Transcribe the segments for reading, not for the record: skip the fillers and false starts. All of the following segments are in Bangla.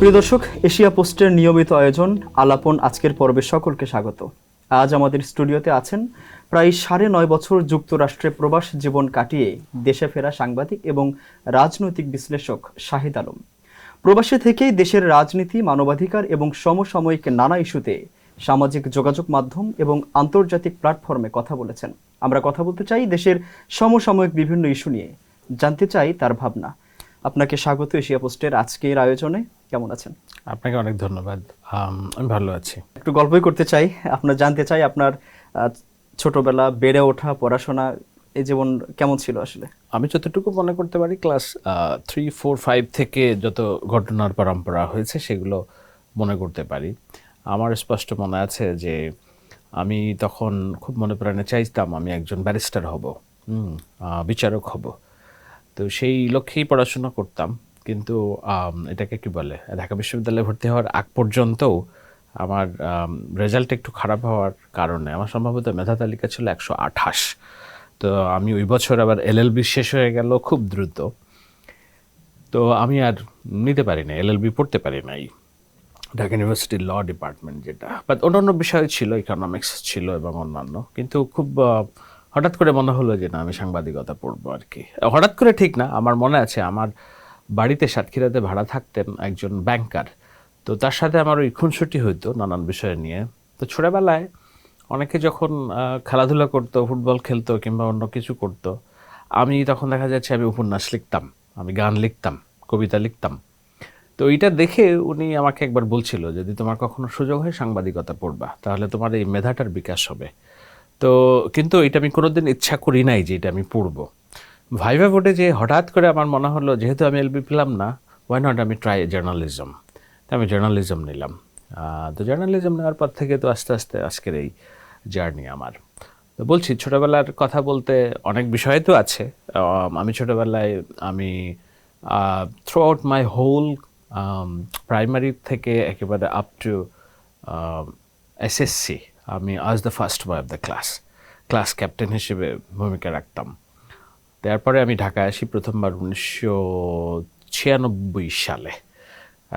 প্রিয় দর্শক, এশিয়া পোস্টের নিয়মিত আয়োজন আলাপন আজকের পর্বে সকলকে স্বাগত। আজ আমাদের স্টুডিওতে আছেন প্রায় 9.5 বছর যুক্তরাষ্ট্রে প্রবাস জীবন কাটিয়ে দেশে ফেরা সাংবাদিক এবং রাজনৈতিক বিশ্লেষক শাহিদ আলম। প্রবাসে থেকেই দেশের রাজনীতি, মানবাধিকার এবং সমসাময়িক নানা ইস্যুতে সামাজিক যোগাযোগ মাধ্যম এবং আন্তর্জাতিক প্ল্যাটফর্মে কথা বলেছেন। আমরা কথা বলতে চাই দেশের সমসাময়িক বিভিন্ন ইস্যু নিয়ে, জানতে চাই তার ভাবনা। আপনাকে স্বাগত এশিয়া পোস্টের আজকের আয়োজনে। কেমন আছেন? আপনাকে অনেক ধন্যবাদ। আমি ভালো আছি। একটু গল্পই করতে চাই, আপনার জানতে চাই আপনার ছোটবেলা, বেড়ে ওঠা, পড়াশোনা, এই জীবন কেমন ছিল আসলে? আমি যতটুকু মনে করতে পারি ক্লাস 3, 4, 5 থেকে যত ঘটনার পরম্পরা হয়েছে সেগুলো মনে করতে পারি। আমার স্পষ্ট মনে আছে যে আমি তখন খুব মনে প্রাণে চাইতাম আমি একজন ব্যারিস্টার হব, বিচারক হব। তো সেই লক্ষ্যেই পড়াশোনা করতাম। কিন্তু এটাকে কি বলে, ঢাকা বিশ্ববিদ্যালয়ে ভর্তি হওয়ার আগ পর্যন্তও আমার রেজাল্ট একটু খারাপ হওয়ার কারণে আমার সম্ভবত মেধা তালিকা ছিল 128। তো আমি ওই বছর আবার এলএলবি শেষ হয়ে গেল খুব দ্রুত। তো আমি আর নিতে পারি না, এলএলবি পড়তে পারি নাই, ঢাকা ইউনিভার্সিটির ল ডিপার্টমেন্ট যেটা। বাট অন্যান্য বিষয় ছিল, ইকোনমিক্স ছিল এবং অন্যান্য। কিন্তু খুব হঠাৎ করে মনে হলো যে না, আমি সাংবাদিকতা পড়বো আর কি। হঠাৎ করে ঠিক না, আমার মনে আছে আমার বাড়িতে সাতক্ষীরাতে ভাড়া থাকতেন একজন ব্যাংকার। তো তার সাথে আমার ওই খুনসুটি হইতো নানান বিষয় নিয়ে। তো ছোটোবেলায় অনেকে যখন খেলাধুলা করতো, ফুটবল খেলতো কিংবা অন্য কিছু করতো, আমি তখন দেখা যাচ্ছে আমি উপন্যাস লিখতাম, আমি গান লিখতাম, কবিতা লিখতাম। তো এইটা দেখে উনি আমাকে একবার বলছিল, যদি তোমার কখনো সুযোগ হয় সাংবাদিকতা পড়বা, তাহলে তোমার এই মেধাটার বিকাশ হবে। তো কিন্তু এটা আমি কোনোদিন ইচ্ছা করি নাই যে এটা আমি পড়বো। ভাইভা বোর্ডে যে হঠাৎ করে আমার মনে হলো, যেহেতু আমি এলবি পেলাম না, ওয়াই নট আমি ট্রাই জার্নালিজম। তো আমি জার্নালিজম নিলাম। তো জার্নালিজম নেওয়ার পর থেকে তো আস্তে আস্তে আজকের এই জার্নি আমার। তো বলছি, ছোটোবেলার কথা বলতে অনেক বিষয় তো আছে। আমি ছোটোবেলায় আমি throughout my whole primary থেকে একেবারে আপ টু এসএসসি আমি as the first boy of the class captain হিসেবে ভূমিকা রাখতাম। তারপরে আমি ঢাকায় আসি প্রথমবার 1996 সালে।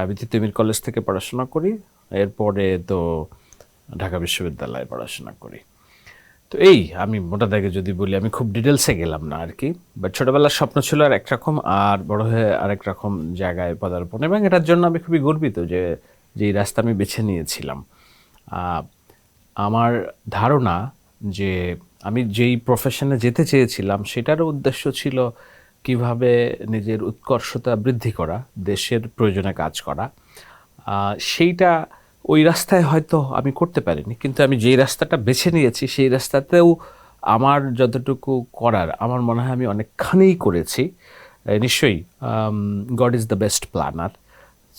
আমি তিতুমির কলেজ থেকে পড়াশোনা করি, এরপরে তো ঢাকা বিশ্ববিদ্যালয়ে পড়াশোনা করি। তো এই আমি মোটা দাগে যদি বলি, আমি খুব ডিটেলসে গেলাম না আর কি। বাট ছোটোবেলার স্বপ্ন ছিল আর একরকম, আর বড় হয়ে আরেক রকম জায়গায় পদার্পণ, এবং এটার জন্য আমি খুবই গর্বিত যে যেই রাস্তা আমি বেছে নিয়েছিলাম। আমার ধারণা যে আমি যেই প্রফেশনে যেতে চেয়েছিলাম সেটারও উদ্দেশ্য ছিল কিভাবে নিজের উৎকর্ষতা বৃদ্ধি করা, দেশের প্রয়োজনে কাজ করা। সেইটা ওই রাস্তায় হয়তো আমি করতে পারিনি, কিন্তু আমি যেই রাস্তাটা বেছে নিয়েছি সেই রাস্তাতেও আমার যতটুকু করার আমার মনে হয় আমি অনেকখানিই করেছি। নিশ্চয়ই God is the best planner.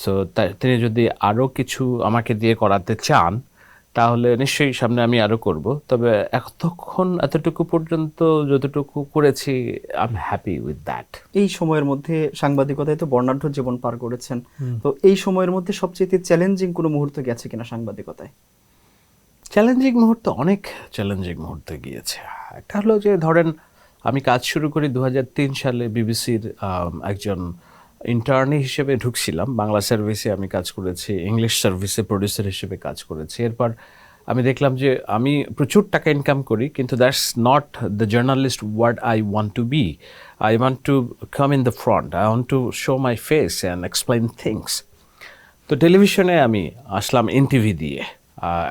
So তিনি যদি আরও কিছু আমাকে দিয়ে করাতে চান তাহলে নিশ্চয়ই সামনে আমি আরও করব। তবে এতটুকু পর্যন্ত যতটুকু করেছি, I am happy with that. এই সময়ের মধ্যে সাংবাদিকতায় তো বর্ণাঢ্য জীবন পার করেছেন। তো এই সময়ের মধ্যে সবচেয়ে চ্যালেঞ্জিং কোনো মুহূর্ত গেছে কিনা সাংবাদিকতায়? চ্যালেঞ্জিং মুহূর্ত, অনেক চ্যালেঞ্জিং মুহূর্তে গিয়েছে। একটা হলো যে ধরেন আমি কাজ শুরু করি 2003 সালে বিবিসির একজন ইন্টার্নি হিসেবে ঢুকছিলাম। বাংলা সার্ভিসে আমি কাজ করেছি, ইংলিশ সার্ভিসে প্রডিউসার হিসেবে কাজ করেছি। এরপর আমি দেখলাম যে আমি প্রচুর টাকা ইনকাম করি, কিন্তু that's not the journalist what I want to be. I want to come in the front, I want to show my face and explain things. তো টেলিভিশনে আমি আসলাম এনটিভি দিয়ে।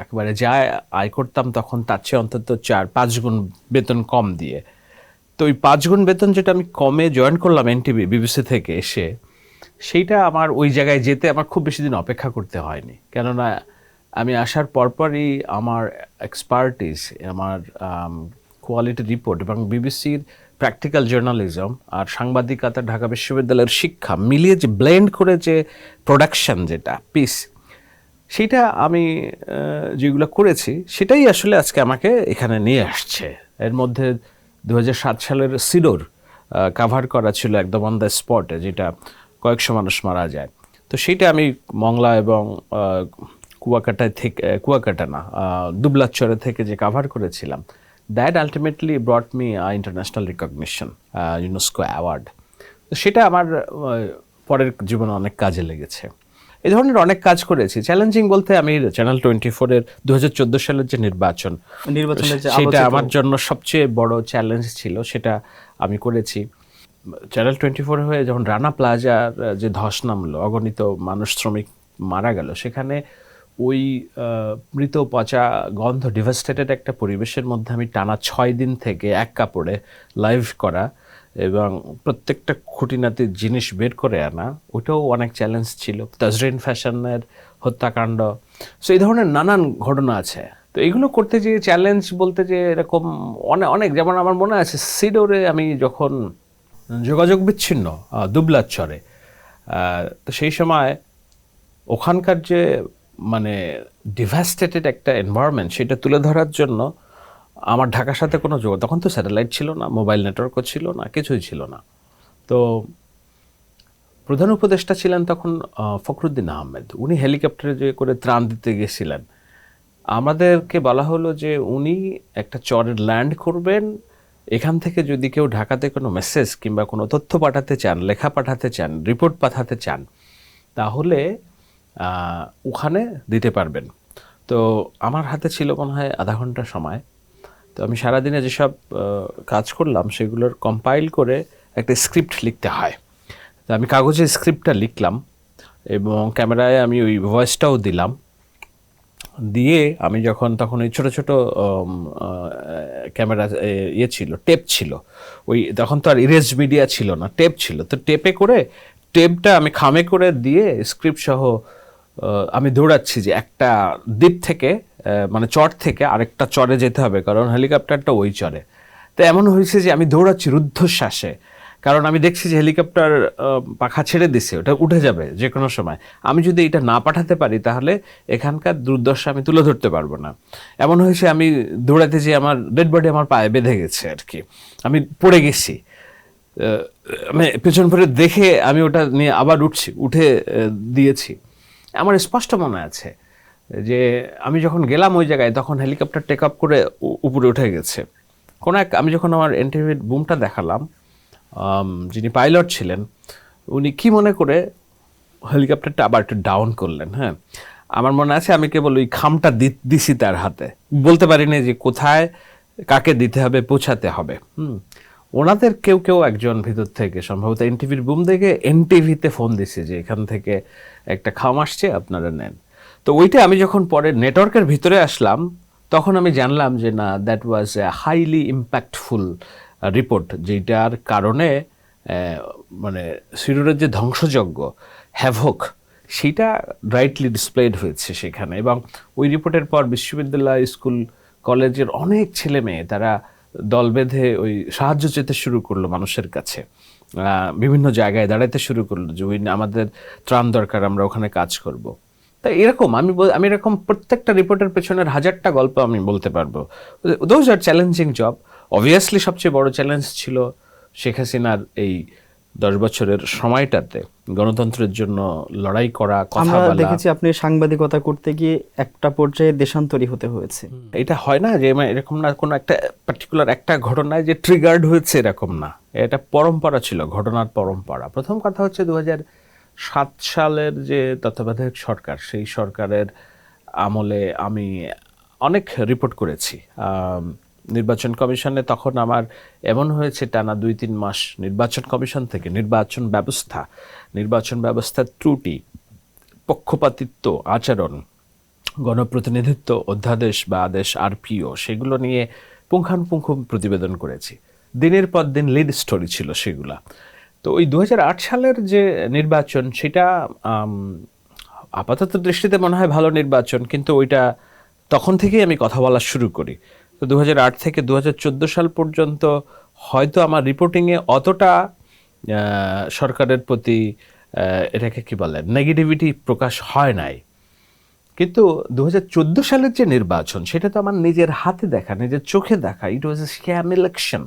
একেবারে যা আয় করতাম তখন তার চেয়ে অন্তত 4-5 গুণ বেতন কম দিয়ে। তো ওই 5 গুণ বেতন যেটা আমি কমে জয়েন করলাম এনটিভি বিবিসি থেকে এসে, সেইটা আমার ওই জায়গায় যেতে আমার খুব বেশি দিন অপেক্ষা করতে হয়নি। কেননা আমি আসার পরপরই আমার এক্সপার্টিস, আমার কোয়ালিটি রিপোর্ট এবং বিবিসির প্র্যাকটিক্যাল জার্নালিজম আর সাংবাদিকতা, ঢাকা বিশ্ববিদ্যালয়ের শিক্ষা মিলিয়ে যে ব্লেন্ড করে যে প্রোডাকশন, যেটা পিস, সেটা আমি যেগুলো করেছি সেটাই আসলে আজকে আমাকে এখানে নিয়ে আসছে। এর মধ্যে 2007 সালের সিডোর কাভার করা ছিল একদম অন দ্য স্পটে, যেটা কয়েকশো মানুষ মারা যায়। তো সেইটা আমি মংলা এবং দুবলাচরে থেকে যে কাভার করেছিলাম, that ultimately ব্রট me international recognition, UNESCO award. তো সেটা আমার পরের জীবনে অনেক কাজে লেগেছে। এই ধরনের অনেক কাজ করেছি। চ্যালেঞ্জিং বলতে আমি চ্যানেল 24-এর 2014 সালের যে নির্বাচনের যে সেটা আলোচিত- আমার জন্য সবচেয়ে বড় চ্যালেঞ্জ ছিল, সেটা আমি করেছি। চ্যানেল 24 হয়ে যখন রানা প্লাজার যে ধস নামলো, অগণিত মানুষ শ্রমিক মারা গেল, সেখানে ওই মৃত পচা গন্ধ ডিভাস্টেটেড একটা পরিবেশের মধ্যে আমি টানা 6 দিন থেকে এক কাপড়ে লাইভ করা এবং প্রত্যেকটা খুঁটিনাটি জিনিস বের করে আনা, ওটাও অনেক চ্যালেঞ্জ ছিল। তাজরিন ফ্যাশনের হত্যাকাণ্ড, সো এই ধরনের নানান ঘটনা আছে। তো এগুলো করতে যে চ্যালেঞ্জ বলতে যে এরকম অনেক অনেক, যেমন আমার মনে আছে সিডোরে আমি যখন যোগাযোগ বিচ্ছিন্ন দুবলার চরে, তো সেই সময় ওখানকার যে মানে ডিভাস্টেটেড একটা এনভায়রনমেন্ট, সেটা তুলে ধরার জন্য আমার ঢাকার সাথে কোনো যোগাযোগ, তখন তো স্যাটেলাইট ছিল না, মোবাইল নেটওয়ার্কও ছিল না, কিছুই ছিল না। তো প্রধান উপদেষ্টা ছিলেন তখন ফখরুদ্দিন আহমেদ, উনি হেলিকপ্টারে যে করে ত্রাণ দিতে গেছিলেন। আমাদেরকে বলা হলো যে উনি একটা চরে ল্যান্ড করবেন, এখান থেকে যদি কেউ ঢাকাতে কোনো মেসেজ কিংবা কোনো তথ্য পাঠাতে চান, লেখা পাঠাতে চান, রিপোর্ট পাঠাতে চান, তাহলে ওখানে দিতে পারবেন। তো আমার হাতে ছিল মনে হয় আধা ঘন্টা সময়। তো আমি সারাদিনে যেসব কাজ করলাম সেগুলোর কম্পাইল করে একটা স্ক্রিপ্ট লিখতে হয়। তো আমি কাগজে স্ক্রিপ্টটা লিখলাম এবং ক্যামেরায় আমি ওই ভয়েসটাও দিলাম। দিয়ে আমি যখন তখন ওই ছোটো ছোটো ক্যামেরা ইয়ে ছিল, টেপ ছিল, ওই তখন তো আর ইরেজ মিডিয়া ছিল না, টেপ ছিল। তো টেপে করে টেপটা আমি খামে করে দিয়ে স্ক্রিপ্ট সহ আমি দৌড়াচ্ছি যে একটা দ্বীপ থেকে মানে চর থেকে আরেকটা চরে যেতে হবে, কারণ হেলিকপ্টারটা ওই চরে। তো এমন হয়েছে যে আমি দৌড়াচ্ছি রুদ্ধশ্বাসে, কারণ আমি দেখছি যে হেলিকপ্টার পাখা ছেড়ে দিছে, ওটা উঠে যাবে যে কোনো সময়। আমি যদি এটা না পাঠাতে পারি তাহলে এখানকার দুর্দশা আমি তুলে ধরতে পারবো না। এমন হয়েছে আমি দৌড়াতে যেয়ে আমার ডেড বডি আমার পায়ে বেঁধে গেছে আর কি, আমি পড়ে গেছি। আমি পেছন ফিরে দেখে আমি ওটা নিয়ে আবার উঠে দিয়েছি। আমার স্পষ্ট মনে আছে যে আমি যখন গেলাম ওই জায়গায়, তখন হেলিকপ্টার টেক আপ করে উপরে উঠে গেছে। আমি যখন আমার এনটিভির বুমটা দেখালাম, যিনি পাইলট ছিলেন উনি কি মনে করে হেলিকপ্টারটা আবার একটু ডাউন করলেন। হ্যাঁ, আমার মনে আছে আমি কেবল ওই খামটা দিছি তার হাতে, বলতে পারিনি যে কোথায় কাকে দিতে হবে, পৌঁছাতে হবে। ওনাদের কেউ কেউ একজন ভিতর থেকে সম্ভবত এনটিভির বুম দেখে এনটিভিতে ফোন দিছে যে এখান থেকে একটা খাম আসছে, আপনারা নেন। তো ওইটা আমি যখন পরে নেটওয়ার্কের ভিতরে আসলাম, তখন আমি জানলাম যে না, that was a highly impactful report, যেটার কারণে মানে সিডোরের যে ধ্বংসযজ্ঞ, হ্যাভক, সেটা রাইটলি ডিসপ্লেড হয়েছে সেখানে। এবং ওই রিপোর্টের পর বিশ্ববিদ্যালয়, স্কুল, কলেজের অনেক ছেলে মেয়ে তারা দল বেঁধে ওই সাহায্য চেতে শুরু করলো মানুষের কাছে, বিভিন্ন জায়গায় দাঁড়াতে শুরু করলো যে ওই আমাদের ত্রাণ দরকার, আমরা ওখানে কাজ করব। তাই এরকম আমি এরকম প্রত্যেকটা রিপোর্টের পেছনের হাজারটা গল্প আমি বলতে পারবো। Those are challenging job. Obviously সবচেয়ে বড় চ্যালেঞ্জ ছিল শেখ হাসিনার এই 10 বছরের সময়টাতে গণতন্ত্রের জন্য লড়াই করা, কথা আমরা বলা। দেখেছি আপনি সাংবাদিকতা করতে গিয়ে একটা পর্যায়ে দেশান্তরী হতে হয়েছে। এটা হয় না যে এরকম না, কোনো একটা পার্টিকুলার একটা ঘটনায় যে ট্রিগার্ড হয়েছে এরকম না, এটা পরম্পরা ছিল, ঘটনার পরম্পরা। প্রথম কথা হচ্ছে 2007 সালের যে তত্ত্বাবধায়ক সরকার, সেই সরকারের আমলে আমি অনেক রিপোর্ট করেছি নির্বাচন কমিশনে। তখন আমার এমন হয়েছে টানা 2-3 মাস নির্বাচন কমিশন থেকে নির্বাচন ব্যবস্থার ত্রুটি, পক্ষপাতিত্ব আচরণ, গণপ্রতিনিধিত্ব অধ্যাদেশ বা আদেশ আরপিও, সেগুলো নিয়ে পুঙ্খানুপুঙ্খ প্রতিবেদন করেছি। দিনের পর দিন লিড স্টোরি ছিল সেগুলা। তো ওই 2008 সালের যে নির্বাচন, সেটা আপাতত দৃষ্টিতে মনে হয় ভালো নির্বাচন, কিন্তু ওইটা তখন থেকেই আমি কথা বলা শুরু করি। তো 2008 থেকে 2014 সাল পর্যন্ত হয়তো আমার রিপোর্টিংয়ে অতটা সরকারের প্রতি এটাকে কি বলে নেগেটিভিটি প্রকাশ হয় নাই। কিন্তু 2014 সালের যে নির্বাচন, সেটা তো আমার নিজের হাতে দেখা, নিজের চোখে দেখা। It was a scam election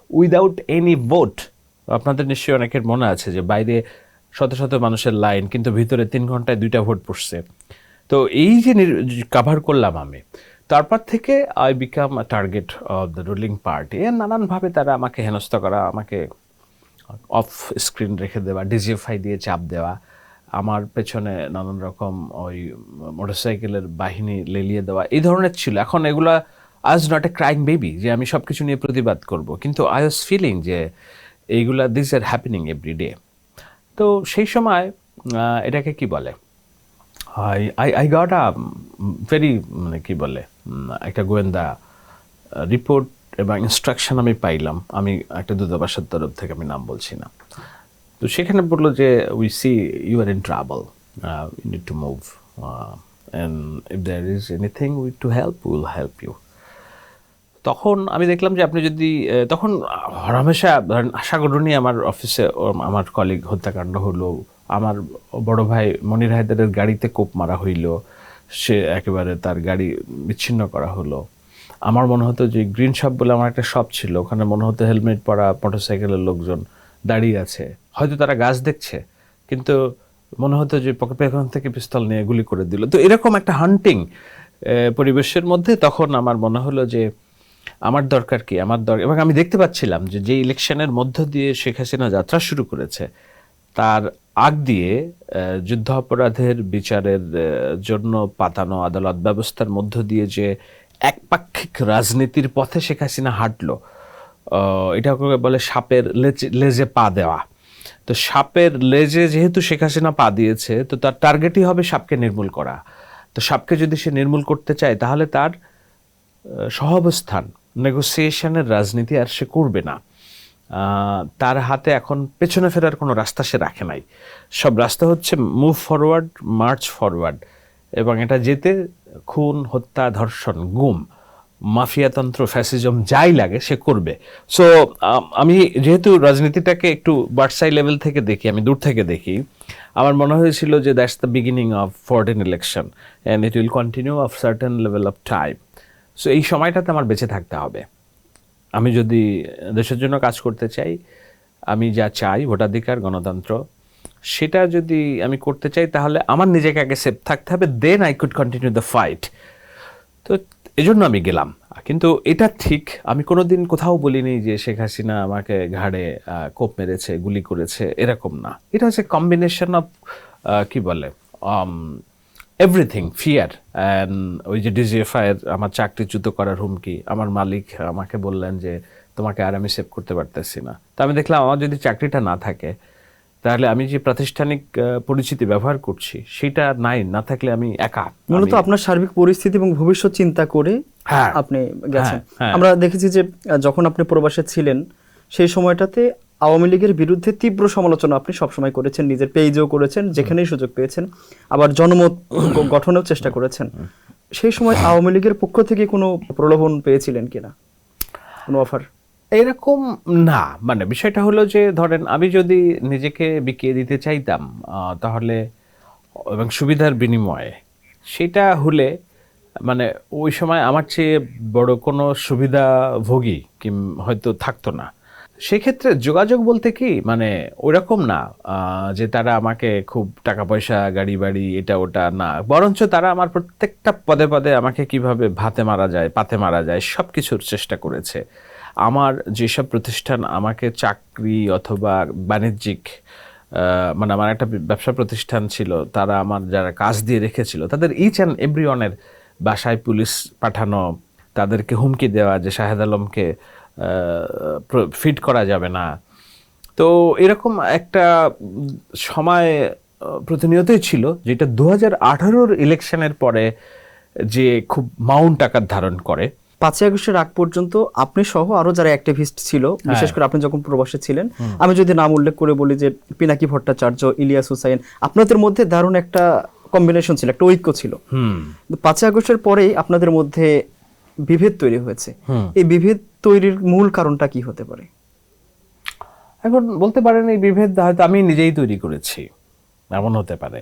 without any vote. আপনাদের নিশ্চয়ই অনেকের মনে আছে যে বাইরে শত শত মানুষের লাইন, কিন্তু ভিতরে 3 ঘন্টায় 2টা ভোট পড়ছে। তো এই যে কাভার করলাম আমি, তারপর থেকে I become a target of the ruling party. নানানভাবে তারা আমাকে হেনস্থা করা, আমাকে অফ স্ক্রিন রেখে দেওয়া, ডিজিএফআই দিয়ে চাপ দেওয়া, আমার পেছনে নানান রকম ওই মোটরসাইকেলের বাহিনী লেলিয়ে দেওয়া এই ধরনের ছিল। এখন এগুলা I was not a crying baby যে আমি সব কিছু নিয়ে প্রতিবাদ করব, কিন্তু আই ওয়াজ ফিলিং যে এইগুলা this are happening every day. তো সেই সময় এটাকে কি বলে, আই গট আ ভেরি মানে কি বলে একটা গোয়েন্দা রিপোর্ট এবং ইনস্ট্রাকশন আমি পাইলাম, আমি একটা দূতাবাসের তরফ থেকে, আমি নাম বলছি না। তো সেখানে বললো যে we see you are in trouble, you need to move and if there is anything we to help will help you. তখন আমি দেখলাম যে আপনি যদি তখন হরহামেশা ধরেন আশা ঘটনি, আমার অফিসে আমার কলিগ হত্যাকাণ্ড হলো, আমার বড় ভাই মনির হায়দারের গাড়িতে কোপ মারা হইল, সে একেবারে তার গাড়ি বিচ্ছিন্ন করা হলো। আমার মনে হতো যে গ্রিন শপ বলে আমার একটা শপ ছিল, ওখানে মনে হতো হেলমেট পরা মোটরসাইকেলের লোকজন দাঁড়িয়ে আছে, হয়তো তারা গাছ দেখছে, কিন্তু মনে হতো যে পকেট থেকে পিস্তল নিয়ে গুলি করে দিল। তো এরকম একটা হান্টিং পরিবেশের মধ্যে তখন আমার মনে হলো যে আমার দরকার কি, আমার দরকার, এবং আমি দেখতে পাচ্ছিলাম যে ইলেকশনের মধ্য দিয়ে শেখ হাসিনা যাত্রা শুরু করেছে, তার আগ দিয়ে যুদ্ধ অপরাধের বিচারের জন্য পাতানো আদালত ব্যবস্থার মধ্য দিয়ে যে একপাক্ষিক রাজনীতির পথে শেখ হাসিনা হাঁটলো, এটাকে বলে সাপের লেজে পা দেওয়া। তো সাপের লেজে যেহেতু শেখ হাসিনা পা দিয়েছে, তো তার টার্গেটই হবে সাপকে নির্মূল করা। তো সাপকে যদি সে নির্মূল করতে চায়, তাহলে তার সহাবস্থান, নেগোসিয়েশনের রাজনীতি আর সে করবে না। তার হাতে এখন পেছনে ফেরার কোনো রাস্তা সে রাখে নাই, সব রাস্তা হচ্ছে মুভ ফরওয়ার্ড, মার্চ ফরওয়ার্ড, এবং এটা যেতে খুন, হত্যা, ধর্ষণ, গুম, মাফিয়াতন্ত্র, ফ্যাসিজম যাই লাগে সে করবে। সো আমি যেহেতু রাজনীতিটাকে একটু বার্সাই লেভেল থেকে দেখি, আমি দূর থেকে দেখি, আমার মনে হয়েছিল যে that's the beginning of fourteen election and it will continue of certain level of time. So এই সময়টাতে আমার বেঁচে থাকতে হবে। আমি যদি দেশের জন্য কাজ করতে চাই, আমি যা চাই ভোটাধিকার, গণতন্ত্র, সেটা যদি আমি করতে চাই, তাহলে আমার নিজেকে আগে সেফ থাকতে হবে, then I could continue the fight. তো এজন্য আমি গেলাম। কিন্তু এটা ঠিক, আমি কোনোদিন কোথাও বলিনি যে শেখ হাসিনা আমাকে ঘাড়ে কোপ মেরেছে, গুলি করেছে, এরকম না। এটা হচ্ছে কম্বিনেশন অফ কি বলে এভরিথিং, ফিয়ার অ্যান্ড ওই যে ডিজিএফআইয়ের আমার চাকরিচ্যুত করার হুমকি, আমার মালিক আমাকে বললেন যে তোমাকে আর আমি সেভ করতে পারতেছি না। তো আমি দেখলাম আমার যদি চাকরিটা না থাকে, তাহলে আমি যে প্রাতিষ্ঠানিক পরিচিতি ব্যবহার করছি সেটা না থাকলে আমি একা। মূলত আপনার সার্বিক পরিস্থিতি এবং ভবিষ্যৎ চিন্তা করে আপনি গেছেন। আমরা দেখেছি যে যখন আপনি প্রবাসে ছিলেন, সেই সময়টাতে আওয়ামী লীগের বিরুদ্ধে তীব্র সমালোচনা আপনি সবসময় করেছেন, নিজের পেজেও করেছেন, যেখানেই সুযোগ পেয়েছেন, আবার জনমত গঠনেও চেষ্টা করেছেন। সেই সময় আওয়ামী লীগের পক্ষ থেকে কোনো প্রলোভন পেয়েছিলেন কিনা, কোনো অফার? এরকম না, মানে বিষয়টা হলো যে ধরেন আমি যদি নিজেকে বিকিয়ে দিতে চাইতাম, তাহলে এবং সুবিধার বিনিময়ে, সেটা হলে মানে ওই সময় আমার চেয়ে বড় কোনো সুবিধাভোগী হয়তো থাকতো না। সেক্ষেত্রে যোগাযোগ বলতে কি, মানে ওইরকম না যে তারা আমাকে খুব টাকা পয়সা, গাড়ি বাড়ি, এটা ওটা না, বরঞ্চ তারা আমার প্রত্যেকটা পদে পদে আমাকে কিভাবে ভাতে মারা যায়, পাতে মারা যায়, সব কিছুর চেষ্টা করেছে। আমার যেসব প্রতিষ্ঠান আমাকে চাকরি অথবা বাণিজ্যিক, মানে আমার একটা ব্যবসা প্রতিষ্ঠান ছিল, তারা আমার যারা কাজ দিয়ে রেখেছিল, তাদের ইচ অ্যান্ড এভরি ওয়ানের বাসায় পুলিশ পাঠানো, তাদেরকে হুমকি দেওয়া যে শাহেদ আলমকে ফিট করা যাবে না। তো এরকম একটা সময় প্রতিনিয়তই ছিল, যেটা 2018 ইলেকশনের পরে যে খুব মাউন্ট আকার ধারণ করে। 5ই আগস্টের আগ পর্যন্ত আপনি সহ আরো যারা অ্যাক্টিভিস্ট ছিল, বিশেষ করে আপনি যখন প্রবাসে ছিলেন, আমি যদি নাম উল্লেখ করে বলি যে পিনাকি ভট্টাচার্য, ইলিয়াস হুসাইন, আপনাদের মধ্যে দারুণ একটা কম্বিনেশন ছিল, একটা ঐক্য ছিল। 5ই আগস্টের পরেই আপনাদের মধ্যে বিভেদ তৈরি হয়েছে। এই বিভেদ তৈরির মূল কারণটা কি হতে পারে? এখন বলতে পারেন এই বিভেদ হয়তো আমি নিজেই তৈরি করেছি, এমন হতে পারে,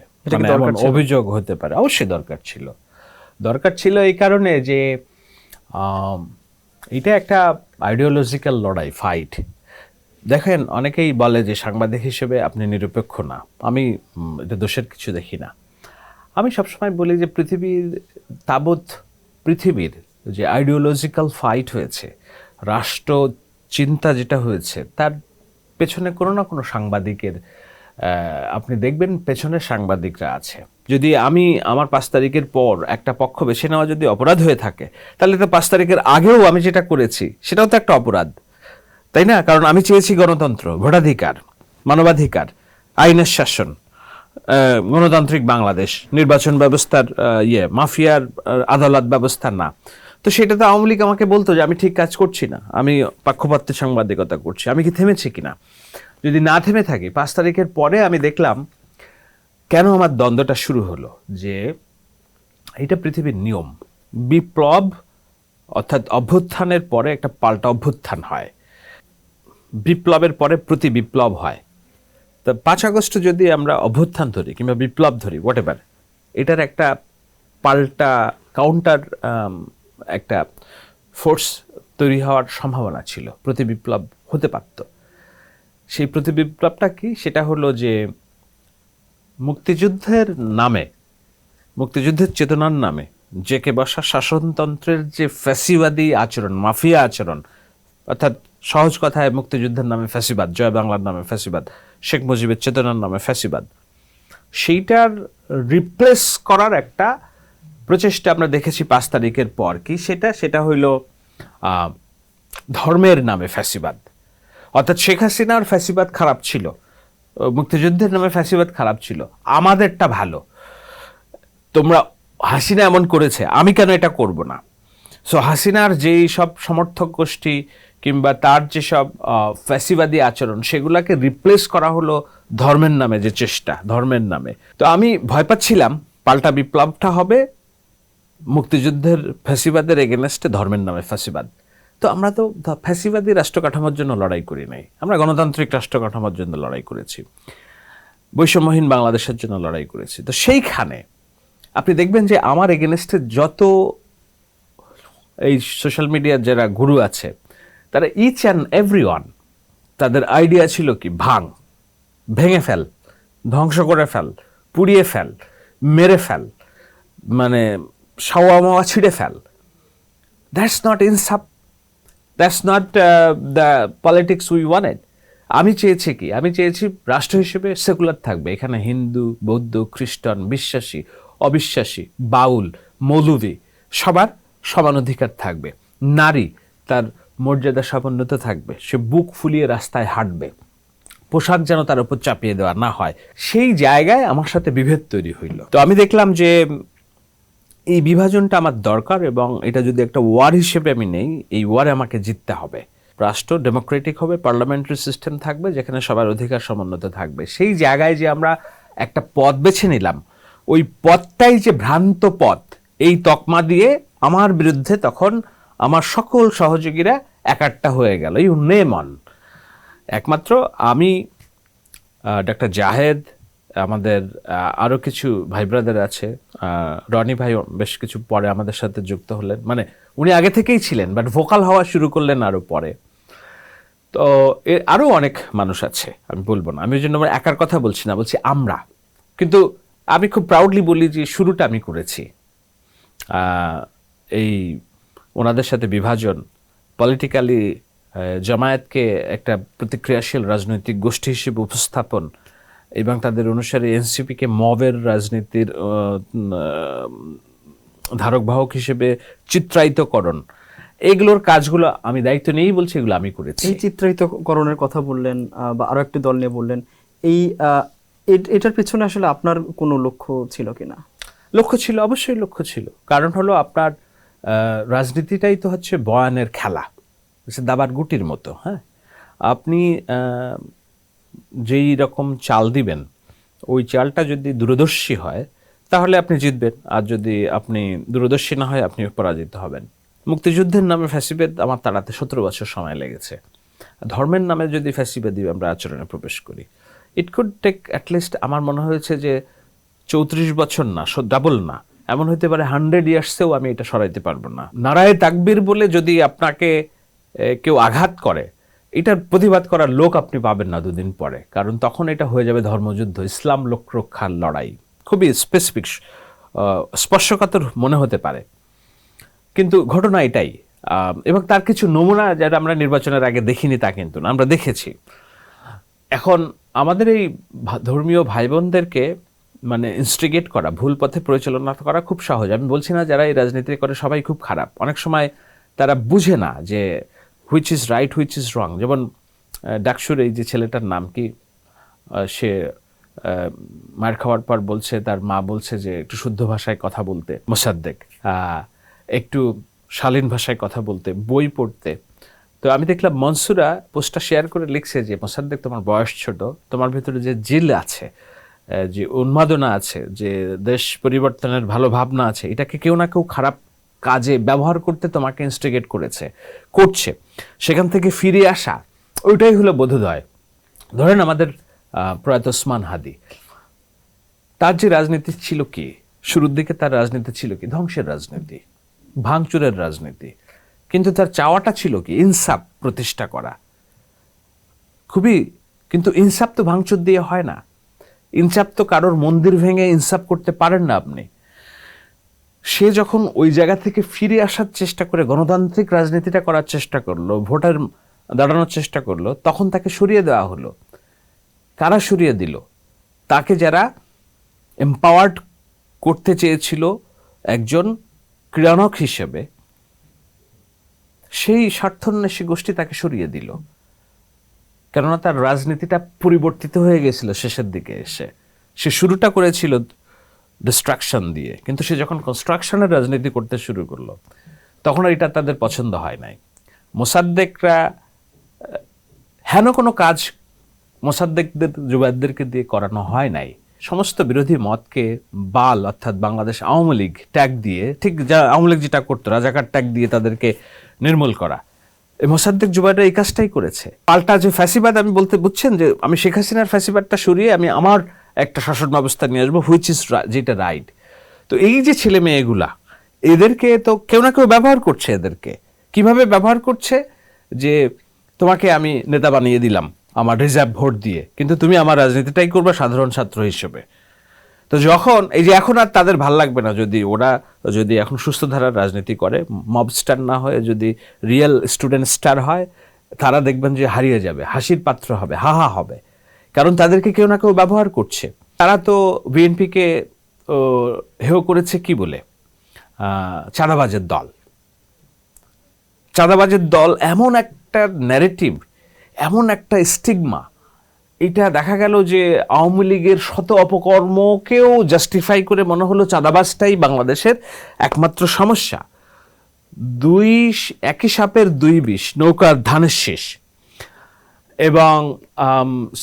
এমন অভিযোগ হতে পারে। অবশ্যই দরকার ছিল এই কারণে যে এটা একটা আইডিওলজিক্যাল লড়াই, ফাইট। দেখেন, অনেকেই বলে যে সাংবাদিক হিসেবে আপনি নিরপেক্ষ না। আমি এটা দোষের কিছু দেখি না। আমি সবসময় বলি যে পৃথিবীর যে আইডিওলজিক্যাল ফাইট হয়েছে, রাষ্ট্র চিন্তা যেটা হয়েছে, তার পেছনে কোনো না কোনো সাংবাদিকের আপনি দেখবেন পেছনে সাংবাদিকরা আছে। যদি আমি আমার 5 তারিখের পর একটা পক্ষ বেছে নেওয়া যদি অপরাধ হয়ে থাকে, তাহলে তো 5 তারিখের আগেও আমি যেটা করেছি সেটাও তো একটা অপরাধ, তাই না? কারণ আমি চেয়েছি গণতন্ত্র, ভোটাধিকার, মানবাধিকার, আইনের শাসন, গণতান্ত্রিক বাংলাদেশ, নির্বাচন ব্যবস্থার মাফিয়ার আদালত ব্যবস্থা না। তো সেটা তো আওয়ামী লীগ আমাকে বলতো যে আমি ঠিক কাজ করছি না, আমি পক্ষপাতের সাংবাদিকতা করছি। আমি কি থেমেছি কিনা? যদি না থেমে থাকি, 5 তারিখের পরে আমি দেখলাম কেন আমার দ্বন্দ্বটা শুরু হলো, যে এটা পৃথিবীর নিয়ম। বিপ্লব অর্থাৎ অভ্যুত্থানের পরে একটা পাল্টা অভ্যুত্থান হয়, বিপ্লবের পরে প্রতি বিপ্লব হয়। তো 5 আগস্ট যদি আমরা অভ্যুত্থান ধরি কিংবা বিপ্লব ধরি, হোয়াট এভার, এটার একটা পাল্টা কাউন্টার একটা ফোর্স তৈরি হওয়ার সম্ভাবনা ছিল, প্রতি বিপ্লব হতে পারত। সেই প্রতি বিপ্লবটা কি? সেটা হলো যে মুক্তিযুদ্ধের নামে, মুক্তিযুদ্ধের চেতনার নামে জেকে বসা শাসনতন্ত্রের যে ফ্যাসিবাদী আচরণ, মাফিয়া আচরণ, অর্থাৎ সহজ কথায় মুক্তিযুদ্ধের নামে ফ্যাসিবাদ, জয় বাংলার নামে ফ্যাসিবাদ, শেখ মুজিবের চেতনার নামে ফ্যাসিবাদ, সেইটার রিপ্লেস করার একটা প্রচেষ্টা আমরা দেখেছি 5 তারিখের পর। কি সেটা হইল ধর্মের নামে ফ্যাসিবাদ। অর্থাৎ শেখ হাসিনার ফ্যাসিবাদ খারাপ ছিল, মুক্তিযুদ্ধের নামে ফ্যাসিবাদ খারাপ ছিল, আমাদেরটা ভালো। তোমরা, হাসিনা এমন করেছে, আমি কেন এটা করব না? সো হাসিনার যেই সব সমর্থক গোষ্ঠী কিংবা তার যেসব ফ্যাসিবাদী আচরণ, সেগুলোকে রিপ্লেস করা হলো ধর্মের নামে যে চেষ্টা, ধর্মের নামে। তো আমি ভয় পাচ্ছিলাম পাল্টা বিপ্লবটা হবে মুক্তিযুদ্ধের ফ্যাসিবাদের এগেনস্টে ধর্মের নামে ফ্যাসিবাদ। তো আমরা তো ফ্যাসিবাদী রাষ্ট্র কাঠামোর জন্য লড়াই করি নাই, আমরা গণতান্ত্রিক রাষ্ট্র কাঠামোর জন্য লড়াই করেছি, বৈষম্যহীন বাংলাদেশের জন্য লড়াই করেছি। তো সেইখানে আপনি দেখবেন যে আমার এগেনস্টে যত এই সোশ্যাল মিডিয়ার যারা গুরু আছে, তারা ইচ অ্যান্ড এভরি ওয়ান, তাদের আইডিয়া ছিল কি, ভেঙে ফেল, ধ্বংস করে ফেল, পুড়িয়ে ফেল, মেরে ফেল, মানে সাওয়া মাওয়া ছিঁড়ে ফেল। দ্যাটস নট ইনসাফ, that's not the politics we wanted. আমি চেয়েছি কি? আমি চেয়েছি রাষ্ট্র হিসেবে সেকুলার থাকবে, এখানে হিন্দু, বৌদ্ধ, খ্রিস্টান, বিশ্বাসী, অবিশ্বাসী, বাউল, মৌলভী সবার সমান অধিকার থাকবে। নারী তার মর্যাদা সমুন্নত থাকবে, সে বুক ফুলিয়ে রাস্তায় হাঁটবে, পোশাক যেন তার উপর চাপিয়ে দেওয়া না হয়। সেই জায়গায় আমার সাথে বিভেদ তৈরি হইল। তো আমি দেখলাম যে এই বিভাজনটা আমার দরকার, এবং এটা যদি একটা ওয়ার হিসেবে আমি নেই, এই ওয়ারে আমাকে জিততে হবে। রাষ্ট্র ডেমোক্রেটিক হবে, পার্লামেন্টারি সিস্টেম থাকবে যেখানে সবার অধিকার সমুন্নত থাকবে। সেই জায়গায় যে আমরা একটা পথ বেছে নিলাম, ওই পথটাই যে ভ্রান্ত পথ, এই তকমা দিয়ে আমার বিরুদ্ধে তখন আমার সকল সহযোগীরা একাট্টা হয়ে গেল। You name on. একমাত্র আমি, ডক্টর জাহেদ, আমাদের আরও কিছু ভাই ব্রাদার আছে, রনি ভাই বেশ কিছু পরে আমাদের সাথে যুক্ত হলেন, মানে উনি আগে থেকেই ছিলেন বাট ভোকাল হওয়া শুরু করলেন আরও পরে। তো আরও অনেক মানুষ আছে, আমি বলবো না, আমি ওই জন্য আমার একার কথা বলছি না, বলছি আমরা। কিন্তু আমি খুব প্রাউডলি বলি যে শুরুটা আমি করেছি। এই ওনাদের সাথে বিভাজন, পলিটিক্যালি জামায়াতকে একটা প্রতিক্রিয়াশীল রাজনৈতিক গোষ্ঠী হিসেবে উপস্থাপন, এবং তাদের অনুসারে এনসিপিকে মবের রাজনীতির ধারক বাহক হিসেবে চিত্রায়িতকরণ, এগুলোর কাজগুলো আমি দায়িত্ব নিয়েই বলছি, এগুলো আমি করেছি। এই চিত্রায়িতকরণের কথা বললেন বা আরো একটি দল নিয়ে বললেন, এই এটার পিছনে আসলে আপনার কোনো লক্ষ্য ছিল কিনা? লক্ষ্য ছিল, অবশ্যই লক্ষ্য ছিল। কারণ হলো আপনার রাজনীতিটাই তো হচ্ছে বয়ানের খেলা, দাবার গুটির মতো। হ্যাঁ, আপনি যেই রকম চাল দিবেন, ওই চালটা যদি দূরদর্শী হয় তাহলে আপনি জিতবেন, আর যদি আপনি দূরদর্শী না হয় আপনি পরাজিত হবেন। মুক্তিযুদ্ধের নামে ফ্যাসিবাদ আমার তাড়াতে 17 বছর সময় লেগেছে। ধর্মের নামে যদি ফ্যাসিবাদী আমরা আচরণে প্রবেশ করি, ইট কুড টেক অ্যাটলিস্ট, আমার মনে হয়েছে যে 34 বছর না, ডাবল না, এমন হতে পারে 100 ইয়ার্সেও আমি এটা সরাইতে পারবো না। নারায়ে তাকবীর বলে যদি আপনাকে কেউ আঘাত করে, এটার প্রতিবাদ করার লোক আপনি পাবেন না দুদিন পরে, কারণ তখন এটা হয়ে যাবে ধর্মযুদ্ধ, ইসলাম লোক রক্ষার লড়াই। খুবই স্পেসিফিক, স্পর্শকাতর মনে হতে পারে, কিন্তু ঘটনা এটাই। এবং তার কিছু নমুনা যারা আমরা নির্বাচনের আগে দেখিনি তা কিন্তু না, আমরা দেখেছি। এখন আমাদের এই ধর্মীয় ভাই বোনদেরকে মানে ইনস্টিগেট করা, ভুল পথে পরিচালনা করা খুব সহজ। আমি বলছি না যারা এই রাজনীতি করে সবাই খুব খারাপ, অনেক সময় তারা বুঝে না যে which is right which is wrong. যেমন ডাকসুর এই যে ছেলেটার নাম কি, সে মার খাওয়ার পর বলছে, তার মা বলছে যে একটু শুদ্ধ ভাষায় কথা বলতে, মোসাদ্দেক একটু শালীন ভাষায় কথা বলতে, বই পড়তে। তো আমি দেখলাম মনসুরা পোস্টটা শেয়ার করে লিখছে যে মোসাদ্দেক, তোমার বয়স ছোট, তোমার ভিতরে যে জিল আছে, যে উন্মাদনা আছে, যে দেশ পরিবর্তনের ভালো ভাবনা আছে, এটাকে কেউ না কেউ খারাপ কাজে ব্যবহার করতে তোমাকে ইনস্টিগেট করছে। সেখান থেকে ফিরে আসা, ওইটাই হলো বোধোদয়। ধরেন আমাদের প্রয়াত ওসমান হাদি, তার যে রাজনীতি ছিল কি, শুরুর দিকে তার রাজনীতি ছিল কি, ধ্বংসের রাজনীতি, ভাঙচুরের রাজনীতি। কিন্তু তার চাওয়াটা ছিল কি, ইনসাফ প্রতিষ্ঠা করা। কিন্তু ইনসাফ তো ভাঙচুর দিয়ে হয় না। ইনসাফ তো কারোর মন্দির ভেঙে ইনসাফ করতে পারেন না আপনি। সে যখন ওই জায়গা থেকে ফিরে আসার চেষ্টা করে, গণতান্ত্রিক রাজনীতিটা করার চেষ্টা করলো, ভোটার দাঁড়ানোর চেষ্টা করলো, তখন তাকে সরিয়ে দেওয়া হলো। কারা সরিয়ে দিল? তাকে যারা এম্পাওয়ার্ড করতে চেয়েছিল একজন ক্রীড়ানক হিসেবে, সেই স্বার্থান্বেষী গোষ্ঠী তাকে সরিয়ে দিল। কেননা তার রাজনীতিটা পরিবর্তিত হয়ে গেছিল শেষের দিকে এসে। সে শুরুটা করেছিল ডিস্ট্রাকশন দিয়ে, কিন্তু সে যখন কনস্ট্রাকশনের রাজনীতি করতে শুরু করলো, তখন এটা তাদের পছন্দ হয় নাই। মোসাদ্দেকরা হেন কোনো কাজ মোসাদ্দেকদের, জুবায়েরদেরকে দিয়ে করানো হয় নাই। সমস্ত বিরোধী মতকে বাল, অর্থাৎ বাংলাদেশ আওয়ামী লীগ ট্যাগ দিয়ে, ঠিক যা আওয়ামী লীগ যেটা করতো, রাজাকার ট্যাগ দিয়ে তাদেরকে নির্মূল করা, এই মোসাদ্দেক জুবায়েররা এই কাজটাই করেছে। পাল্টা যে ফ্যাসিবাদ, আমি বলতে বুঝছেন যে আমি শেখ হাসিনার ফ্যাসিবাদটা সরিয়ে আমি আমার একটা শাসন ব্যবস্থা নিয়ে আসবো, হুইচ ইজ যেটা রাইট। তো এই যে ছেলে মেয়েগুলা, এদেরকে তো কেউ না কেউ ব্যবহার করছে। এদেরকে কিভাবে ব্যবহার করছে? যে তোমাকে আমি নেতা বানিয়ে দিলাম আমার রিজার্ভ ভোট দিয়ে, কিন্তু তুমি আমার রাজনীতিটাই করবে সাধারণ ছাত্র হিসেবে। তো যখন এই যে এখন আর তাদের ভাল লাগবে না, যদি এখন সুস্থ ধারার রাজনীতি করে, মব স্টার না হয়ে যদি রিয়েল স্টুডেন্ট স্টার হয়, তারা দেখবেন যে হারিয়ে যাবে, হাসির পাত্র হবে, হাহা হবে। কারণ তাদেরকে কেউ না কেউ ব্যবহার করছে। তারা তো বিএনপিকে হেয় করেছে কি বলে, চাঁদাবাজের দল। চাঁদাবাজের দল এমন একটা ন্যারেটিভ, এমন একটা স্টিগমা, এটা দেখা গেল যে আওয়ামী লীগের শত অপকর্মকেও জাস্টিফাই করে মনে হলো চাঁদাবাজটাই বাংলাদেশের একমাত্র সমস্যা। একই সাপের দুই বিষ, নৌকার ধানের শেষ। এবং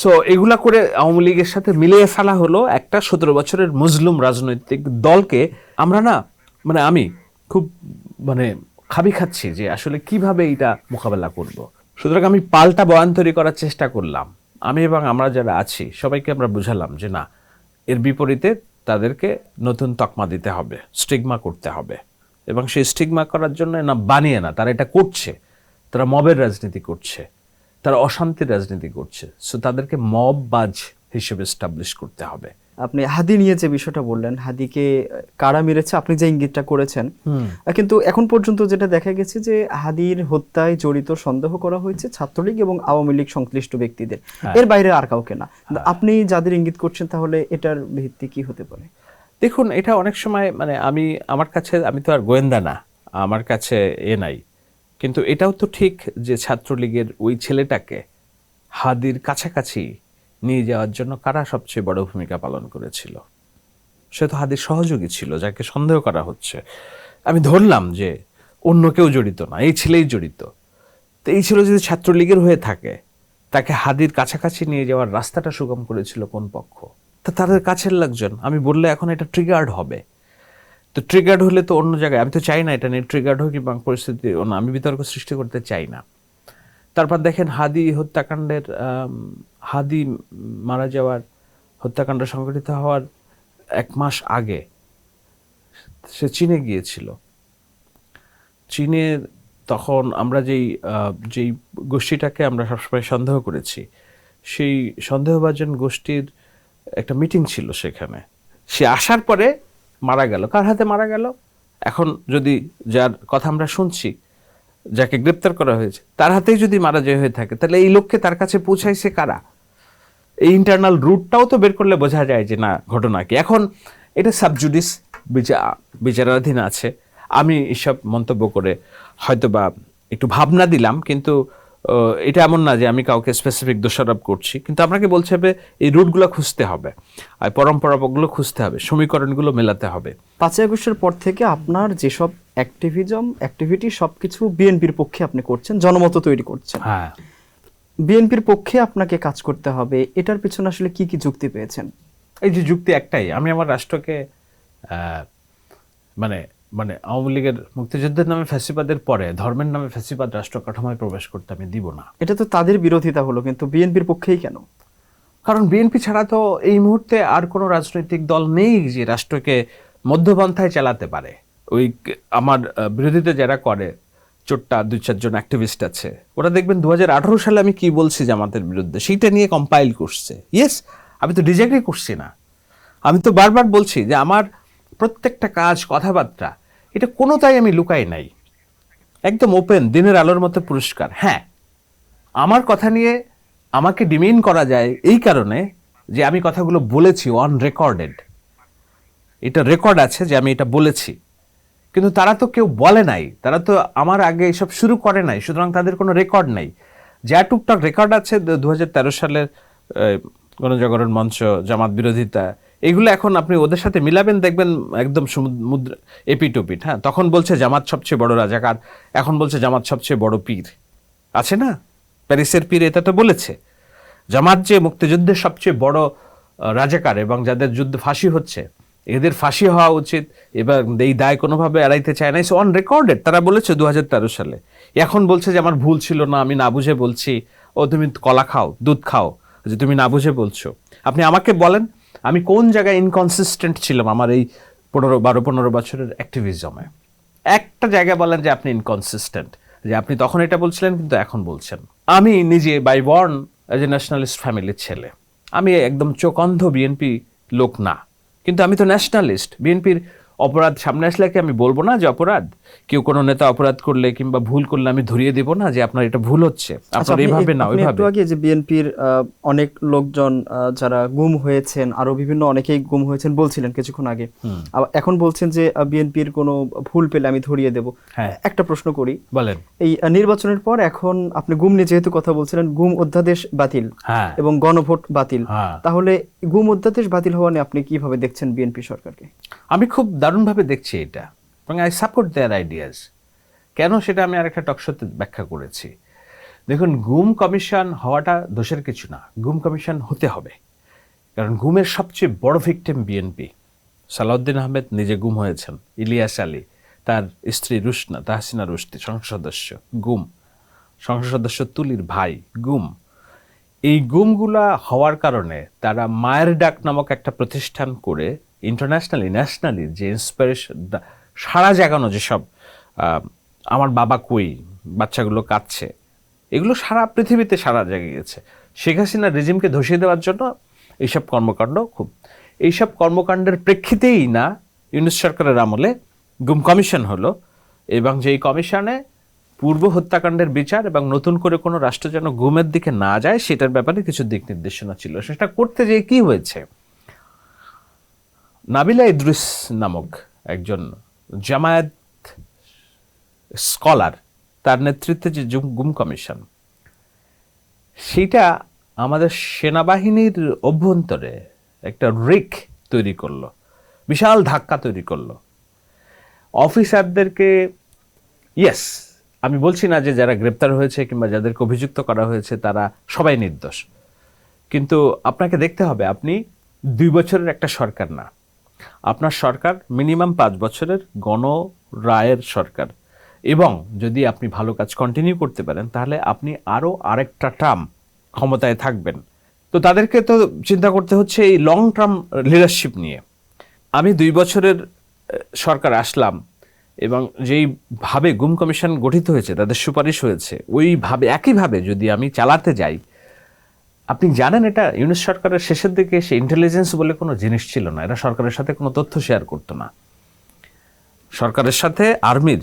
সো এগুলা করে আওয়ামী লীগের সাথে মিলিয়ে ফেলা হলো একটা 17 বছরের মজলুম রাজনৈতিক দলকে। আমরা না, মানে আমি খুব খাবি খাচ্ছি যে আসলে কিভাবে এটা মোকাবেলা করব। সুতরাং আমি পাল্টা বয়ান তৈরি করার চেষ্টা করলাম। আমি এবং আমরা যারা আছি সবাইকে আমরা বুঝালাম যে না, এর বিপরীতে তাদেরকে নতুন তকমা দিতে হবে, স্টিগমা করতে হবে। এবং সেই স্টিগমা করার জন্য না বানিয়ে না, তারা এটা করছে, তারা মবের রাজনীতি করছে, তারা অশান্তির রাজনীতি করছে। সো তাদেরকে মববাজ হিসেবে এস্টাবলিশ করতে হবে। আপনি হাদি নিয়ে যে বিষয়টা বললেন, হাদিকে কারা মেরেছে, আপনি যে ইঙ্গিতটা করেছেন, কিন্তু এখন পর্যন্ত যেটা দেখা গেছে যে হাদির হত্যায় জড়িত সন্দেহ করা হয়েছে ছাত্রলীগ এবং আওয়ামী লীগ সংশ্লিষ্ট ব্যক্তিদের, এর বাইরে আর কাউকে না। আপনি যাদের ইঙ্গিত করছেন, তাহলে এটার ভিত্তি কি হতে পারে? দেখুন, এটা অনেক সময় আমার কাছে, আমি তো আর গোয়েন্দা না, আমার কাছে নাই, কিন্তু এটাও তো ঠিক যে ছাত্রলীগের ওই ছেলেটাকে হাদির কাছাকাছি নিয়ে যাওয়ার জন্য কারা সবচেয়ে বড় ভূমিকা পালন করেছিল? সে তো হাদির সহযোগী ছিল, যাকে সন্দেহ করা হচ্ছে। আমি ধরলাম যে অন্য কেউ জড়িত না, এই ছেলেই জড়িত। তো এই ছেলে যদি ছাত্রলীগের হয়ে থাকে, তাকে হাদির কাছাকাছি নিয়ে যাওয়ার রাস্তাটা সুগম করেছিল কোন পক্ষ? তা তাদের কাছের লোকজন। আমি বললে এখন এটা ট্রিগার্ড হবে, তো ট্রিগার্ড হলে তো অন্য জায়গায়, আমি তো চাই না এটা নিয়ে ট্রিগার্ড হোক কিংবা পরিস্থিতি, আমি বিতর্ক সৃষ্টি করতে চাই না। তারপর দেখেন হাদি হত্যাকাণ্ডের, হাদি মারা যাওয়ার, হত্যাকাণ্ড সংঘটিত হওয়ার 1 মাস আগে সে চীনে গিয়েছিল। চীনে তখন আমরা যেই গোষ্ঠীটাকে আমরা সবসময় সন্দেহ করেছি, সেই সন্দেহভাজন গোষ্ঠীর একটা মিটিং ছিল সেখানে। সে আসার পরে মারা গেল। কার হাতে মারা গেল? এখন যদি যার কথা আমরা শুনছি, যাকে গ্রেপ্তার করা হয়েছে, তার হাতেই যদি মারা যায় হয়ে থাকে, তাহলে এই লোককে তার কাছে পৌঁছাইছে কারা? এই ইন্টারনাল রুটটাও তো বের করলে বোঝা যায় যে না ঘটনা কি। এখন এটা সাবজুডিস বিচারাধীন আছে। আমি এসব মন্তব্য করে হয়তো বা একটু ভাবনা দিলাম, কিন্তু এটা এমন না যে আমি কাউকে স্পেসিফিক দোষারোপ করছি, কিন্তু আপনাকে বলছে হবে এই রুটগুলো খুঁজতে হবে, আর পরম্পরাগুলো খুঁজতে হবে, সমীকরণগুলো মেলাতে হবে। 5ই আগস্টের পর থেকে আপনার যেসব অ্যাক্টিভিটি সবকিছু বিএনপির পক্ষে আপনি করছেন, জনমত তৈরি করছেন। হ্যাঁ, বিএনপির পক্ষে আপনাকে কাজ করতে হবে, এটার পিছনে আসলে কি কি যুক্তি পেয়েছেন? এই যে যুক্তি একটাই, আমি আমার রাষ্ট্রকে মানে মানে আওয়ামী লীগের মুক্তিযুদ্ধের নামে ফ্যাসিবাদের পরে ধর্মের নামে ফ্যাসিবাদ রাষ্ট্র কাঠামোয় প্রবেশ করতে আমি দিব না। এটা তো তাদের বিরোধিতা হলো, কিন্তু বিএনপির পক্ষেই কেন? কারণ বিএনপি ছাড়া তো এই মুহূর্তে আর কোনো রাজনৈতিক দল নেই যে রাষ্ট্রকে মধ্যপন্থায় চালাতে পারে। ওই আমার বিরোধিতা যারা করে, চোট্টা 2-4 জন অ্যাক্টিভিস্ট আছে, ওরা দেখবেন 2018 সালে আমি কি বলছি জামাতের বিরুদ্ধে সেইটা নিয়ে কম্পাইল করছে। ইয়েস, আমি তো ডিসএগ্রি করছি না, আমি তো বারবার বলছি যে আমার প্রত্যেকটা কাজ, কথাবার্তা, এটা কোনোটাই আমি লুকাই নাই, একদম ওপেন, দিনের আলোর মতো পরিষ্কার। হ্যাঁ, আমার কথা নিয়ে আমাকে ডিমেইন করা যায় এই কারণে যে আমি কথাগুলো বলেছি অন রেকর্ডেড, এটা রেকর্ড আছে যে আমি এটা বলেছি, কিন্তু তারা তো কেউ বলে নাই, তারা তো আমার আগে এসব শুরু করে নাই, সুতরাং তাদের কোনো রেকর্ড নাই। যা টুকটাক রেকর্ড আছে 2013 সালের গণজাগরণ মঞ্চ, জামাত বিরোধিতা, এগুলো এখন আপনি ওদের সাথে মিলাবেন, দেখবেন একদম সমুদ্র এপিটোপিট। হ্যাঁ, তখন বলছে জামাত সবচেয়ে বড় রাজাকার, এখন বলছে জামাত সবচেয়ে বড় পীর। আছে না, প্যারিসের পীর এটা তো বলেছে। জামাত যে মুক্তিযুদ্ধের সবচেয়ে বড় রাজাকার এবং যাদের যুদ্ধ ফাঁসি হচ্ছে, এদের ফাঁসি হওয়া উচিত, এবার এই দায় কোনোভাবে এড়াইতে চায় না, অন রেকর্ডেড, তারা বলেছে 2013 সালে। এখন বলছে যে আমার ভুল ছিল না, আমি না বুঝে বলছি। ও তুমি কলা খাও, দুধ খাও, যে তুমি না বুঝে বলছো। আপনি আমাকে বলেন আমি কোন জায়গায় ইনকনসিস্টেন্ট ছিলাম আমার এই 12-15 বছরের অ্যাক্টিভিজমে? একটা জায়গায় বলেন যে আপনি ইনকনসিস্টেন্ট, যে আপনি তখন এটা বলছিলেন কিন্তু এখন বলছেন। আমি নিজে by born as a nationalist ফ্যামিলির ছেলে, আমি একদম চোখন্ধ বিএনপি লোক না, কিন্তু আমি তো ন্যাশনালিস্ট। বিএনপির অপরাধ সামনে আসলে কি আমি বলবো না যে অপরাধ? কেউ কোনো নেতা অপরাধ করলে কিংবা ভুল করলে আমি ধরিয়ে দেব না যে আপনার এটা ভুল হচ্ছে, আপনার এইভাবে না ওইভাবে। একটু আগে যে বিএনপির অনেক লোকজন যারা গুম হয়েছেন, আরো বিভিন্ন অনেকেই গুম হয়েছেন বলছিলেন কিছুক্ষণ আগে, এখন বলছেন যে বিএনপির কোনো ভুল পেলে আমি ধরিয়ে দেব। হ্যাঁ, একটা প্রশ্ন করি, বলেন। এই নির্বাচনের পর এখন আপনি গুম নিয়ে যেহেতু কথা বলছিলেন, গুম অধ্যাদেশ বাতিল এবং গণভোট বাতিল, তাহলে গুম অধ্যাদেশ বাতিল হওয়া নিয়ে আপনি কিভাবে দেখছেন বিএনপি সরকারকে? আমি খুব দারুণভাবে দেখছি এটা, এবং আই সাপোর্ট দেয়ার আইডিয়াস। কেন সেটা আমি আরেকটা টকশোতে ব্যাখ্যা করেছি। দেখুন, গুম কমিশন হওয়াটা দোষের কিছু না, গুম কমিশন হতে হবে, কারণ গুমের সবচেয়ে বড় ভিকটিম বিএনপি। সালাউদ্দিন আহমেদ নিজে গুম হয়েছেন, ইলিয়াস আলী, তার স্ত্রী রুশনা, তাহসিনা রুশদি সংসদ সদস্য গুম, সংসদ সদস্য তুলির ভাই গুম। এই গুমগুলা হওয়ার কারণে তারা মায়ের ডাক নামক একটা প্রতিষ্ঠান করে ইন্টারন্যাশনালি ন্যাশনালি যে ইন্সপিরেশন, সারা জাগানো যেসব আমার বাবা কই, বাচ্চাগুলো কাঁদছে, এগুলো সারা পৃথিবীতে সারা জায়গায় গেছে। শেখ হাসিনার রেজিমকে ধসিয়ে দেওয়ার জন্য এইসব কর্মকাণ্ড, এইসব কর্মকাণ্ডের প্রেক্ষিতেই না ইউনূস সরকারের আমলে গুম কমিশন হলো, এবং যেই কমিশনে পূর্ব হত্যাকাণ্ডের বিচার এবং নতুন করে কোনো রাষ্ট্র যেন গুমের দিকে না যায় সেটার ব্যাপারে কিছু দিক নির্দেশনা ছিল। সেটা করতে যেয়ে কি হয়েছে, নাবিলা ইদ্রিস নামক একজন জামায়াত স্কলার, তার নেতৃত্বে যে গুম কমিশন, সেটা আমাদের সেনাবাহিনীর অভ্যন্তরে একটা রিক তৈরি করলো, বিশাল ধাক্কা তৈরি করলো অফিসারদেরকে। ইয়েস, আমি বলছি না যে যারা গ্রেপ্তার হয়েছে কিংবা যাদেরকে অভিযুক্ত করা হয়েছে তারা সবাই নির্দোষ, কিন্তু আপনাকে দেখতে হবে আপনি 2 বছরের একটা সরকার না, আপনার সরকার মিনিমাম 5 বছরের গণরায়ের সরকার, এবং যদি আপনি ভালো কাজ কন্টিনিউ করতে পারেন তাহলে আপনি আরও আরেকটা টার্ম ক্ষমতায় থাকবেন। তো তাদেরকে তো চিন্তা করতে হচ্ছে এই লং টার্ম লিডারশিপ নিয়ে। আমি 2 বছরের সরকার আসলাম, এবং যেইভাবে গুম কমিশন গঠিত হয়েছে, তাদের সুপারিশ হয়েছে, ওইভাবে একইভাবে যদি আমি চালাতে যাই, আপনি জানেন এটা ইউনূস সরকারের শেষের দিকে এসে ইন্টেলিজেন্স বলে কোনো জিনিস ছিল না, এরা সরকারের সাথে কোনো তথ্য শেয়ার করতো না। সরকারের সাথে আর্মির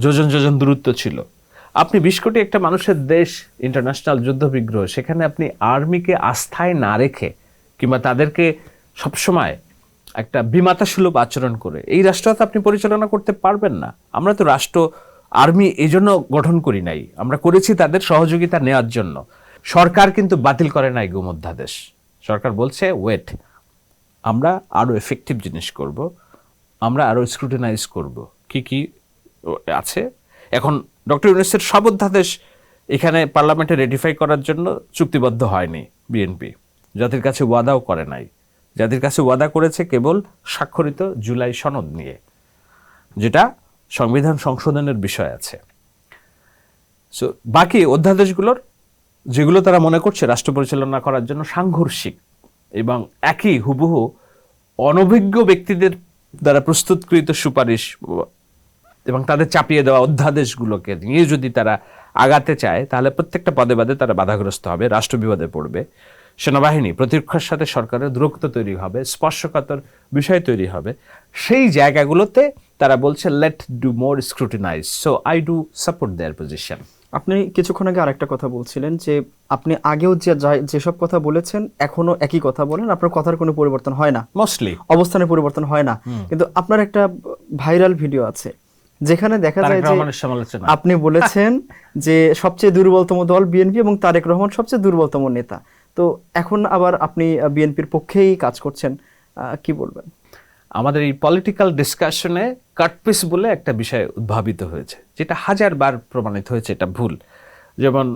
যোজন যোজন দূরত্ব ছিল। আপনি 20 কোটি একটা মানুষের দেশ, ইন্টারন্যাশনাল যুদ্ধ বিগ্রহ, সেখানে আপনি আর্মিকে আস্থায় না রেখে কিংবা তাদেরকে সবসময় একটা বিমাতাসুলভ আচরণ করে এই রাষ্ট্র তো আপনি পরিচালনা করতে পারবেন না। আমরা তো রাষ্ট্র আর্মি এই জন্য গঠন করি নাই, আমরা করেছি তাদের সহযোগিতা নেওয়ার জন্য। সরকার কিন্তু বাতিল করে নাই গুম অধ্যাদেশ। সরকার বলছে ওয়েট, আমরা আরো এফেক্টিভ জিনিস করব, আমরা আরো স্ক্রুটিনাইজ করব কি কি আছে। এখন ডক্টর ইউনূসের সব অধ্যাদেশ এখানে পার্লামেন্টে রেটিফাই করার জন্য চুক্তিবদ্ধ হয়নি বিএনপি, জাতির কাছে ওয়াদাও করে নাই। জাতির কাছে ওয়াদা করেছে কেবল স্বাক্ষরিত জুলাই সনদ নিয়ে, যেটা সংবিধান সংশোধনের বিষয় আছে। সো বাকি অধ্যাদেশগুলোর যেগুলো তারা মনে করছে রাষ্ট্র পরিচালনা করার জন্য সাংঘর্ষিক এবং একই হুবহু অনভিজ্ঞ ব্যক্তিদের দ্বারা প্রস্তুতকৃত সুপারিশ এবং তাদের চাপিয়ে দেওয়া অধ্যাদেশগুলোকে নিয়ে যদি তারা আগাতে চায়, তাহলে প্রত্যেকটা পদে পদে তারা বাধাগ্রস্ত হবে, রাষ্ট্র বিপদে পড়বে, সেনাবাহিনী প্রতিরক্ষার সাথে সরকারের দূরত্ব তৈরি হবে, স্পর্শকাতর বিষয় তৈরি হবে। সেই জায়গাগুলোতে তারা বলছে let do more scrutinize. So I do support their position. আপনি কিছুক্ষণ আগে আরেকটা কথা বলছিলেন যে আপনি আগেও যেসব কথা বলেছেন এখনো একই কথা বলেন, আপনার কথার কোনো পরিবর্তন হয় না, মোস্টলি অবস্থানের পরিবর্তন হয় না। কিন্তু আপনার একটা ভাইরাল ভিডিও আছে যেখানে দেখা যায় যে আপনি বলেছেন যে সবচেয়ে দুর্বলতম দল বিএনপি এবং তারেক রহমান সবচেয়ে দুর্বলতম নেতা। তো এখন আবার আপনি বিএনপির পক্ষেই কাজ করছেন, কি বলবেন? আমাদের এই পলিটিক্যাল ডিসকাশনে কাটপিস বলে একটা বিষয় উদ্ভাবিত হয়েছে, যেটা হাজারবার প্রমাণিত হয়েছে এটা ভুল। যেমন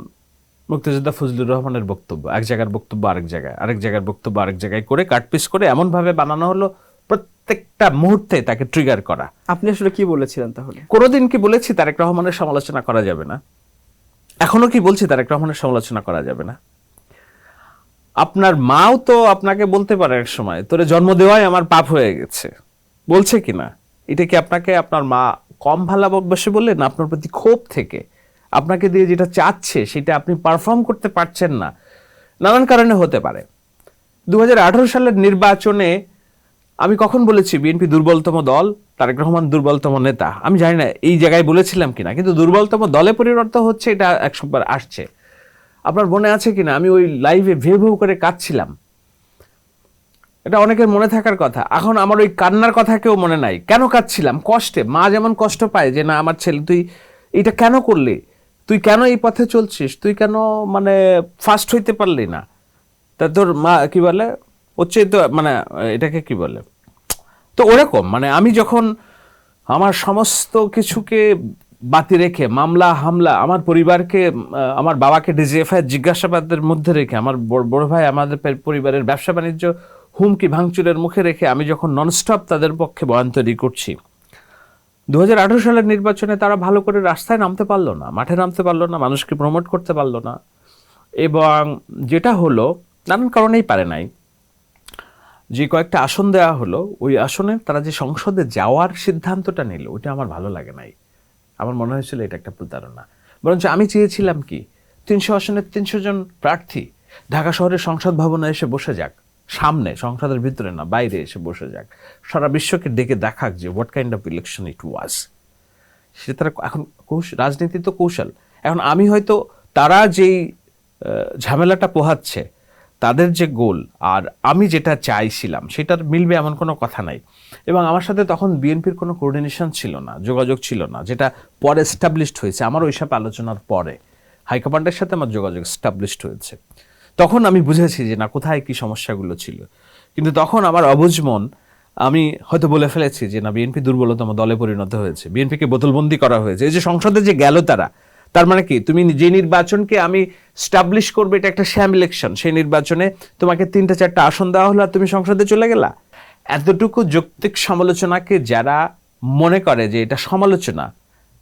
মুক্তিযোদ্ধা ফজলুর রহমানের বক্তব্য এক জায়গার বক্তব্য আরেক জায়গায়, আরেক জায়গার বক্তব্য আরেক জায়গায় করে কাটপিস করে এমনভাবে বানানো হলো প্রত্যেকটা মুহূর্তে তাকে ট্রিগার করা। আপনি আসলে কি বলেছিলেন তাহলে? কোনোদিন কি বলেছি তারেক রহমানের সমালোচনা করা যাবে না? এখনো কি বলছি তারেক রহমানের সমালোচনা করা যাবে না? আপনার মাও তো আপনাকে বলতে পারে এক সময় তোরে জন্ম দেওয়াই আমার পাপ হয়ে গেছে, বলছে কিনা? এটা কি আপনাকে আপনার মা কম ভালোবাসে বলে না আপনার প্রতি ক্ষোভ থেকে? আপনাকে দিয়ে যেটা চাচ্ছে সেটা আপনি পারফর্ম করতে পারছেন না, নানান কারণে হতে পারে। 2018 সালের নির্বাচনে আমি কখন বলেছি বিএনপি দুর্বলতম দল, তারেক রহমান দুর্বলতম নেতা? আমি জানি না এই জায়গায় বলেছিলাম কিনা, কিন্তু দুর্বলতম দলে পরিণত হচ্ছে এটা একবার আসছে। আপনার মনে আছে কিনা আমি ওই লাইভে ভেউ ভেউ করে কাঁদছিলাম? এটা অনেকের মনে থাকার কথা। এখন আমার ওই কান্নার কথা কেউ মনে নাই। কেন কাঁদছিলাম? কষ্টে। মা যেমন কষ্ট পায় যে না আমার ছেলে তুই এটা কেন করলি, তুই কেন এই পথে চলছিস, তুই কেন মানে ফার্স্ট হইতে পারলি না? তা তোর মা কি বলে হচ্ছে তো মানে এটাকে কি বলে, তো ওরকম মানে আমি যখন আমার সমস্ত কিছুকে বাতি রেখে মামলা হামলা, আমার পরিবারকে, আমার বাবাকে ডিজিএফআই জিজ্ঞাসাবাদের মধ্যে রেখে, আমার বড় ভাই আমাদের পরিবারের ব্যবসা বাণিজ্য হুমকি ভাঙচুরের মুখে রেখে আমি যখন ননস্টপ তাদের পক্ষে বয়ান তৈরি করছি, 2018 সালের নির্বাচনে তারা ভালো করে রাস্তায় নামতে পারলো না, মাঠে নামতে পারলো না, মানুষকে প্রমোট করতে পারলো না। এবং যেটা হলো নানান কারণেই পারে নাই, যে কয়েকটা আসন দেওয়া হলো ওই আসনে তারা যে সংসদে যাওয়ার সিদ্ধান্তটা নিল ওইটা আমার ভালো লাগে নাই। আমার মনে হয়েছিল এটা একটা প্রতারণা। বরঞ্চ আমি চেয়েছিলাম কি 300 আসনের 300 জন প্রার্থী ঢাকা শহরের সংসদ ভবনে এসে বসে যাক, সামনে, সংসদের ভিতরে না বাইরে এসে বসে যাক, সারা বিশ্বকে ডেকে দেখাক যে what kind of election it was. সেটা তারা এখন রাজনীতি তো কৌশল। এখন আমি হয়তো তারা যেই ঝামেলাটা পোহাচ্ছে তাদের যে গোল আর আমি যেটা চাইছিলাম সেটার মিলবে এমন কোনো কথা নাই। এবং আমার সাথে তখন বিএনপির কোনো কোঅর্ডিনেশন ছিল না, যোগাযোগ ছিল না, যেটা পরে এস্টাবলিশড হয়েছে। আমার ওইসব আলোচনার পরে হাইকমান্ডের সাথে আমার যোগাযোগ এস্টাবলিশড হয়েছে। তখন আমি বুঝেছি যে না কোথায় কি সমস্যাগুলো ছিল। কিন্তু তখন আমার অবুঝ মন, আমি হয়তো বলে ফেলেছি যে না বিএনপি দুর্বলতম দলে পরিণত হয়েছে, বিএনপিকে বোতলবন্দি করা হয়েছে। এই যে সংসদে যে গেল তারা, তার মানে কি তুমি যে নির্বাচনকে আমি স্টাবলিশ করবে এটা একটা শ্যাম ইলেকশন, সেই নির্বাচনে তোমাকে 3-4টা আসন দেওয়া হলো আর তুমি সংসদে চলে গেলা। এতটুকু যৌক্তিক সমালোচনাকে যারা মনে করে যে এটা সমালোচনা,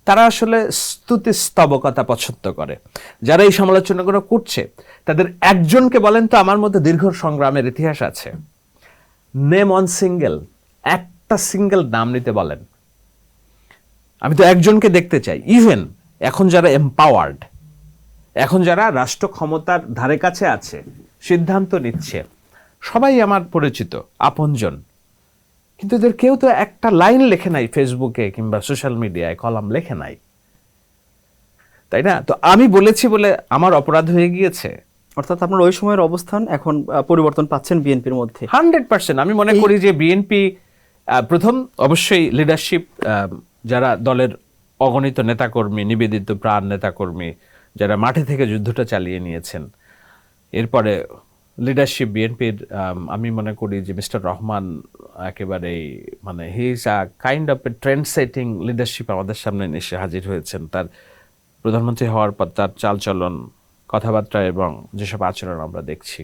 তারা আসলে স্তুতি স্তবকতা পছন্দ করে। যারা এই সমালোচনাগুলো করছে তাদের একজনকে বলেন তো আমার মধ্যে দীর্ঘ সংগ্রামের ইতিহাস আছে, নেম অন সিঙ্গেল, একটা সিঙ্গেল নাম নিতে বলেন। আমি তো একজনকে দেখতে চাই। ইভেন এখন যারা এম্পাওয়ার্ড, এখন যারা রাষ্ট্র ক্ষমতার ধারে কাছে আছে, সিদ্ধান্ত নিচ্ছে, সবাই আমার পরিচিত আপনজন, কিন্তু এদের কেউ তো একটা লাইন লেখে নাই ফেসবুকে কিংবা সোশ্যাল মিডিয়ায়, কলাম লেখে নাই। তাই না? তো আমি বলেছি বলে আমার অপরাধ হয়ে গিয়েছে? অর্থাৎ আপনার ওই সময়ের অবস্থান এখন পরিবর্তন পাচ্ছেন বিএনপির মধ্যে। 100%। আমি মনে করি যে বিএনপি প্রথম অবশ্যই লিডারশিপ, যারা দলের অগণিত নেতাকর্মী, নিবেদিত প্রাণ নেতাকর্মী, যারা মাঠে থেকে যুদ্ধটা চালিয়ে নিয়েছেন, এরপরে লিডারশিপ বিএনপির, আমি মনে করি যে মিস্টার রহমান একেবারেই মানে he is a kind of A trend setting leadership আমাদের সামনে এসে হাজির হয়েছেন। তার প্রধানমন্ত্রী হওয়ার পর তার চালচলন, কথাবার্তা এবং যেসব আচরণ আমরা দেখছি,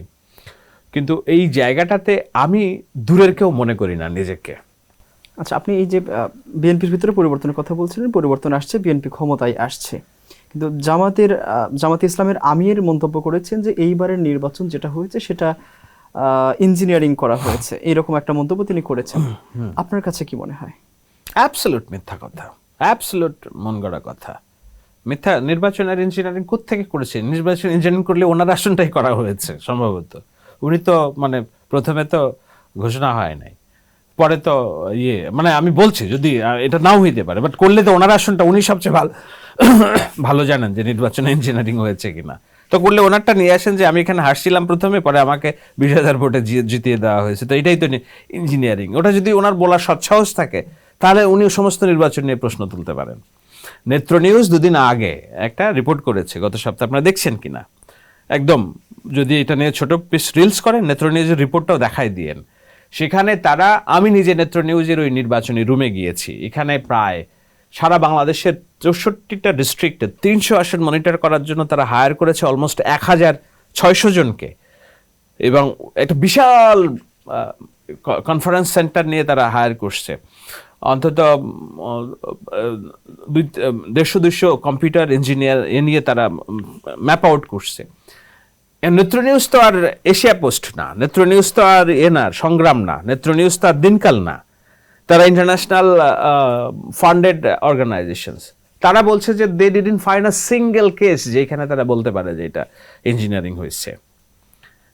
কিন্তু এই জায়গাটাতে আমি দূরের কেউ মনে করি না নিজেকে। আচ্ছা, আপনি এই যে বিএনপির ভিতরে পরিবর্তনের কথা বলছিলেন, পরিবর্তন আসছে, বিএনপি ক্ষমতায় আসছে, কিন্তু জামাতে ইসলামের আমির মন্তব্য করেছেন যে এইবারের নির্বাচন যেটা হয়েছে সেটা ইঞ্জিনিয়ারিং করা হয়েছে, এরকম একটা মন্তব্য তিনি করেছেন। আপনার কাছে কি মনে হয়? অ্যাবসলিউট মিথ্যা কথা, অ্যাবসলিউট মন গড়া কথা, মিথ্যা। নির্বাচন আর ইঞ্জিনিয়ারিং কোত্থেকে করেছে? নির্বাচন ইঞ্জিনিয়ারিং করলে ওনার আসনটাই করা হয়েছে সম্ভবত। উনি তো মানে প্রথমে তো ঘোষণা হয় নাই, পরে তো মানে আমি বলছি যদি এটা নাও হইতে পারে, বাট করলে তো ওনার আসনটা উনি সবচেয়ে ভালো জানেন যে নির্বাচনে ইঞ্জিনিয়ারিং হয়েছে কিনা। তো করলে ওনারটা নিয়ে আসেন যে আমি এখানে হারছিলাম প্রথমে, পরে আমাকে 20,000 ভোটে জিতিয়ে দেওয়া হয়েছে, তো এটাই তো ইঞ্জিনিয়ারিং। ওটা যদি ওনার বলার সৎসাহস থাকে তাহলে উনি সমস্ত নির্বাচন নিয়ে প্রশ্ন তুলতে পারেন। নেত্র নিউজ দুদিন আগে একটা রিপোর্ট করেছে, গত সপ্তাহে, আপনারা দেখছেন কিনা একদম, যদি এটা নিয়ে ছোট পিস রিলস করেন, নেত্র নিউজের রিপোর্টটাও দেখাই দিয়েন। সেখানে তারা, আমি নিজে নেত্র নিউজের ওই নির্বাচনী রুমে গিয়েছি, এখানে প্রায় সারা বাংলাদেশের 64টা ডিস্ট্রিক্টে 300 আসন মনিটর করার জন্য তারা হায়ার করেছে অলমোস্ট 1,600 জনকে, এবং একটা বিশাল কনফারেন্স সেন্টার নিয়ে তারা হায়ার করছে। অন্তত 150-200 কম্পিউটার ইঞ্জিনিয়ার এ নিয়ে তারা ম্যাপ আউট করছে। নেত্র নিউজ তো আর এশিয়া পোস্ট না, নেত্র নিউজ তো আর সংগ্রাম না, নেত্র নিউজ তো আর দিনকাল না, তারা ইন্টারন্যাশনাল ফান্ডেড অর্গানাইজেশনস। তারা বলছে যে they didn't find a single case যেখানে তারা বলতে পারে যে এটা ইঞ্জিনিয়ারিং হয়েছে।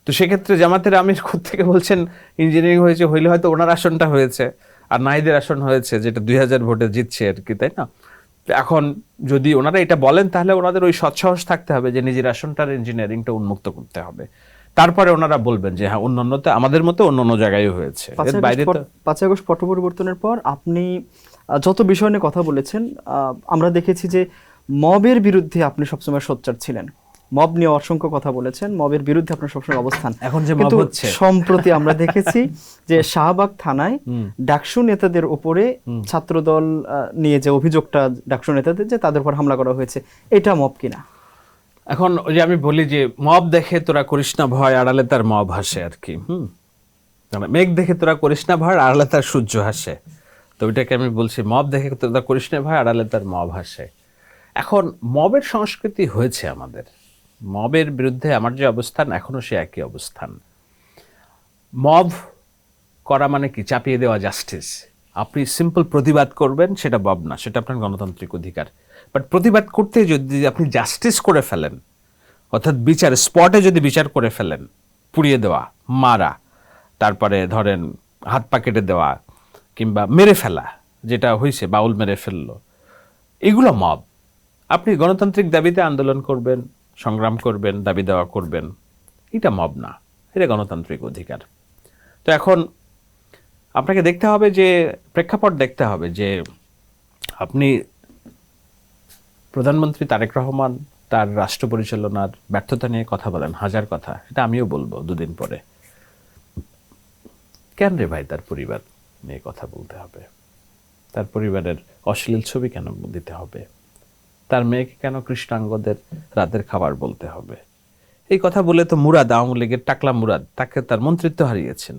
তো সেক্ষেত্রে জামাতের আমির থেকে বলছেন ইঞ্জিনিয়ারিং হয়েছে, হইলে হয়তো ওনার আসনটা হয়েছে আর নাহিদের আসন হয়েছে, যেটা 2000 ভোটে জিতছে আর কি, তাই না? এখন যদি ওনারা এটা বলেন তাহলে ওনাদের ওই সৎসাহস থাকতে হবে যে নিজের আসনটার ইঞ্জিনিয়ারিংটা উন্মুক্ত করতে হবে, তারপরে ওনারা বলবেন যে হ্যাঁ অন্যান্যতে আমাদের মতো অন্য জায়গায় হয়েছে। এর বাইরে তো 5 আগস্ট পট পরিবর্তনের পর আপনি যত বিষয় নিয়ে কথা বলেছেন, আমরা দেখেছি যে মবের বিরুদ্ধে আপনি সবসময় সোচ্চার ছিলেন, মব নিয়ে অসংখ্য কথা বলেছেন, মবের বিরুদ্ধে আপনার সবসময় অবস্থান। এখন যে মব কিন্তু হচ্ছে, সম্প্রতি আমরা দেখেছি যে শাহবাগ থানায় ডাকসু নেতাদের উপরে ছাত্রদল নিয়ে যে অভিযোগটা, ডাকসু নেতাদের যে তাদের উপর হামলা করা হয়েছে, এটা মব কিনা? এখন ওই যে আমি বলি যে মব দেখে তোরা করিস না ভয়, আড়ালে তার মব হাসে আর কি। মেঘ দেখে তোরা করিস না ভয়, আড়ালে তার সূর্য হাসে। তো ওইটাকে আমি বলছি, মব দেখে তোরা করিস না ভয়, আড়ালে তার মব হাসে। এখন মবের সংস্কৃতি হয়েছে আমাদের, মবের বিরুদ্ধে আমার যে অবস্থান এখনো সে একই অবস্থান। মব করা মানে কি? চাপিয়ে দেওয়া জাস্টিস। আপনি সিম্পল প্রতিবাদ করবেন, সেটা মব না, সেটা আপনার গণতান্ত্রিক অধিকার। বাট প্রতিবাদ করতে যদি আপনি জাস্টিস করে ফেলেন, অর্থাৎ বিচার স্পটে যদি বিচার করে ফেলেন, পুড়িয়ে দেওয়া, মারা, তারপরে ধরেন হাত পা কেটে দেওয়া কিংবা মেরে ফেলা, যেটা হয়েছে বাউল মেরে ফেললো, এগুলো মব। আপনি গণতান্ত্রিক দাবিতে আন্দোলন করবেন, সংগ্রাম করবেন, দাবি দেওয়া করবেন, এটা মব না, এটা গণতান্ত্রিক অধিকার। তো এখন আপনাকে দেখতে হবে যে প্রেক্ষাপট দেখতে হবে যে আপনি প্রধানমন্ত্রী তারেক রহমান তার রাষ্ট্র পরিচালনার ব্যর্থতা নিয়ে কথা বলেন, হাজার কথা, এটা আমিও বলবো দুদিন পরে। কেন রে ভাই তার পরিবার নিয়ে কথা বলতে হবে? তার পরিবারের অশ্লীল ছবি কেন দিতে হবে? তার মেয়েকে কেন কৃষ্ণাঙ্গদের রাতের খাবার বলতে হবে? এই কথা বলে তো মুরাদ, আওয়ামী লীগের টাকলা মুরাদ, তাকে তার মন্ত্রিত্ব হারিয়েছেন।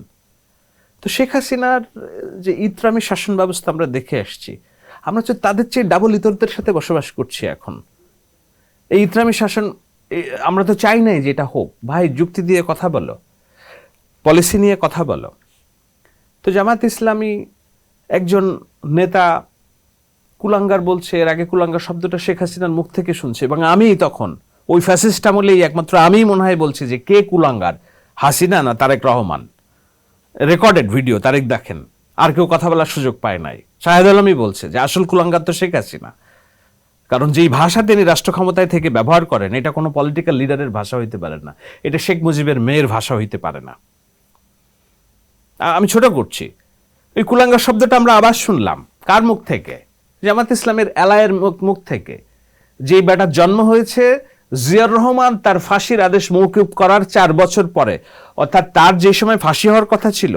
তো শেখ হাসিনার যে ইতরামি শাসন ব্যবস্থা আমরা দেখে আসছি, আমরা তো তাদের চেয়ে ডাবল ইতরদের সাথে বসবাস করছি এখন। এই ইতরামি শাসন আমরা তো চাই নাই যে এটা হোক। ভাই যুক্তি দিয়ে কথা বলো, পলিসি নিয়ে কথা বলো। তো জামাত ইসলামী একজন নেতা কুলাঙ্গার বলছে, এর আগে কুলাঙ্গার শব্দটা শেখ হাসিনার মুখ থেকে শুনছে, এবং আমি তখন ওই ফ্যাসিস্ট আমলেই একমাত্র আমি মনে হয় বলছি যে কে কুলাঙ্গার, হাসিনা না তারেক রহমান। রেকর্ডেড ভিডিও, তারেক দেখেন, আর কেউ কথা বলার সুযোগ পায় নাই। শাহেদ আলমই বলছে যে আসল কুলাঙ্গার তো শেখ হাসিনা। কারণ যেই ভাষা তিনি রাষ্ট্র ক্ষমতায় থেকে ব্যবহার করেন এটা কোনো পলিটিক্যাল লিডারের ভাষা হইতে পারে না, এটা শেখ মুজিবের মেয়ের ভাষা হইতে পারে না। আমি ছোট করছি, ওই কুলাঙ্গার শব্দটা আমরা আবার শুনলাম কার মুখ থেকে? জামাত ইসলামের এলায়ের মুখ থেকে। যেই বেটার জন্ম হয়েছে জিয়াউর রহমান তার ফাঁসির আদেশ মওকুফ করার 4 বছর পরে, অর্থাৎ তার যে সময় ফাঁসি হওয়ার কথা ছিল,